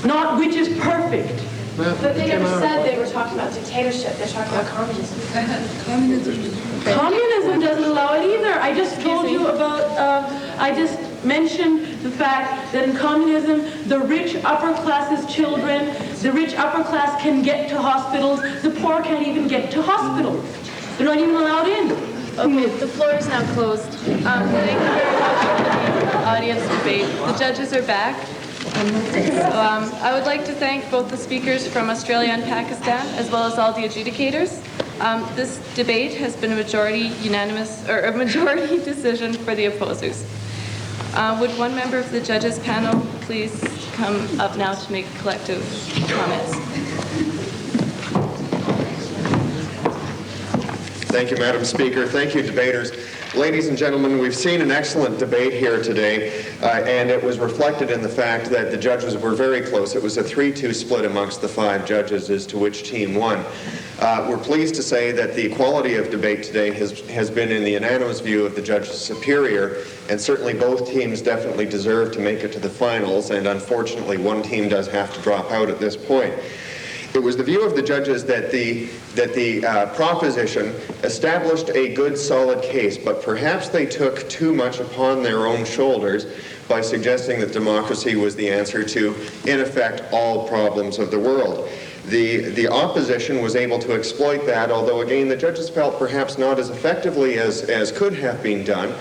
not which is perfect. But they never said they were talking about dictatorship. They're talking about communism. Communism doesn't allow it either. I just told you about, I just mentioned the fact that in communism, the rich upper class's children, the rich upper class can get to hospitals, the poor can't even get to hospitals. They're not even allowed in. Okay, the floor is now closed. Thank you very much, the audience. The judges are back. I would like to thank both the speakers from Australia and Pakistan, as well as all the adjudicators. This debate has been a majority decision for the opposers. Would one member of the judges panel please come up now to make collective comments? Thank you, Madam Speaker. Thank you, debaters. Ladies and gentlemen, we've seen an excellent debate here today, and it was reflected in the fact that the judges were very close. It was a 3-2 split amongst the 5 judges as to which team won. We're pleased to say that the quality of debate today has been in the unanimous view of the judges superior, and certainly both teams definitely deserve to make it to the finals, and unfortunately one team does have to drop out at this point. It was the view of the judges that the proposition established a good, solid case, but perhaps they took too much upon their own shoulders by suggesting that democracy was the answer to, in effect, all problems of the world. The opposition was able to exploit that, although again the judges felt perhaps not as effectively as could have been done.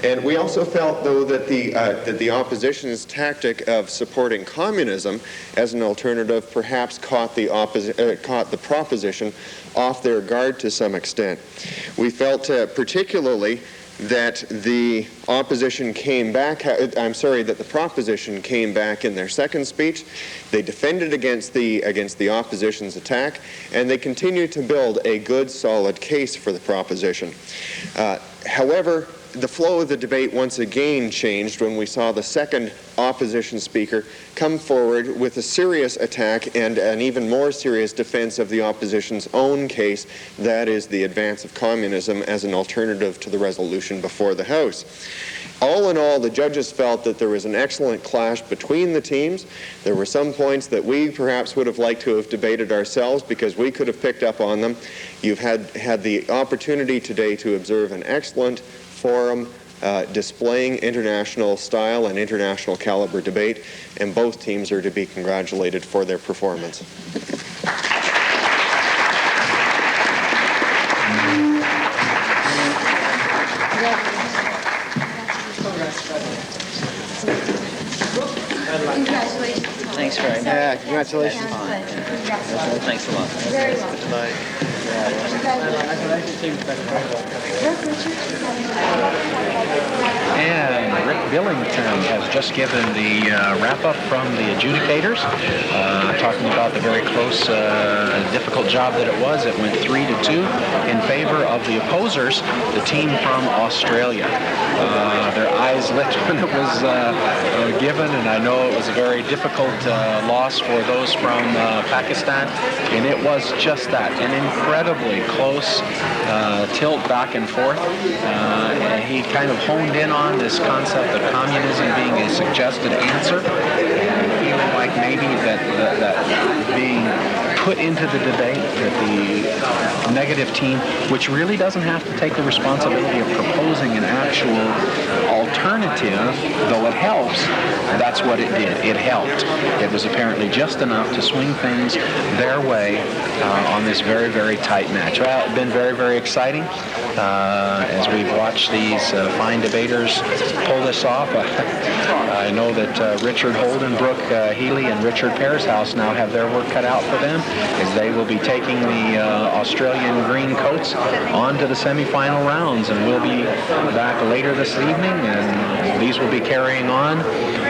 And we also felt, though, that the opposition's tactic of supporting communism as an alternative perhaps caught the proposition off their guard to some extent. We felt particularly that the opposition came back, that the proposition came back in their second speech. They defended against the opposition's attack, and they continued to build a good, solid case for the proposition. However, the flow of the debate once again changed when we saw the second opposition speaker come forward with a serious attack and an even more serious defense of the opposition's own case, that is the advance of communism as an alternative to the resolution before the House. All in all, the judges felt that there was an excellent clash between the teams. There were some points that we perhaps would have liked to have debated ourselves because we could have picked up on them. You've had the opportunity today to observe an excellent forum displaying international style and international caliber debate, and both teams are to be congratulated for their performance. Congratulations. Thanks very much. Yeah, congratulations. Thanks a lot. Very well. And Rick Billington has just given the wrap-up from the adjudicators, talking about the very close, difficult job that it was. It went 3-2 in favor of the opposers, the team from Australia. Their eyes lit when it was given, and I know it was a very difficult loss for those from Pakistan, and it was just that, an incredibly close tilt back and forth. He kind of honed in on this concept of communism being a suggested answer, and feeling like maybe that being put into the debate, that the negative team, which really doesn't have to take the responsibility of proposing an actual alternative, though it helps, that's what it did. It helped. It was apparently just enough to swing things their way on this very, very tight match. Well, it's been very, very exciting as we've watched these fine debaters pull this off. I know that Richard Holden, Brooke Healy, and Richard Pearshouse now have their work cut out for them, as they will be taking the Australian green coats on to the semifinal rounds, and we'll be back later this evening, and these will be carrying on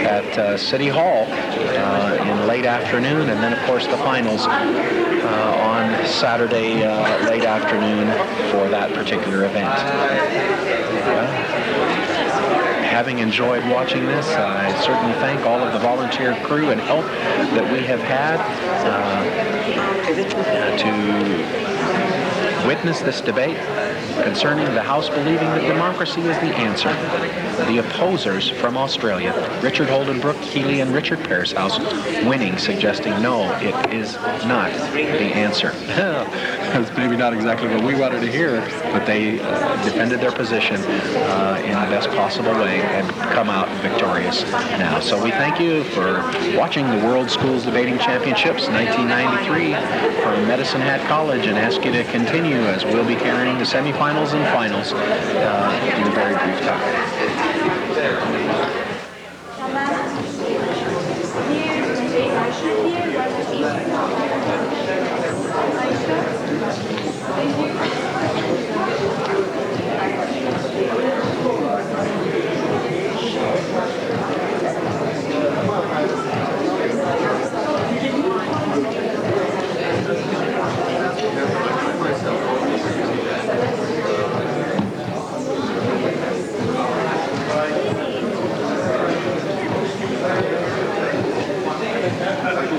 at City Hall in late afternoon, and then of course the finals on Saturday late afternoon for that particular event. Having enjoyed watching this, I certainly thank all of the volunteer crew and help that we have had to witness this debate concerning the House believing that democracy is the answer. The opposers from Australia, Richard Holden, Brooke Healy, and Richard Pearshouse, winning, suggesting no, it is not the answer. That's maybe not exactly what we wanted to hear, but they defended their position in the best possible way and come out victorious now. So we thank you for watching the World Schools Debating Championships 1993 from Medicine Hat College, and ask you to continue as we'll be carrying the semifinals and finals in a very brief time.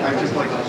I'd just like to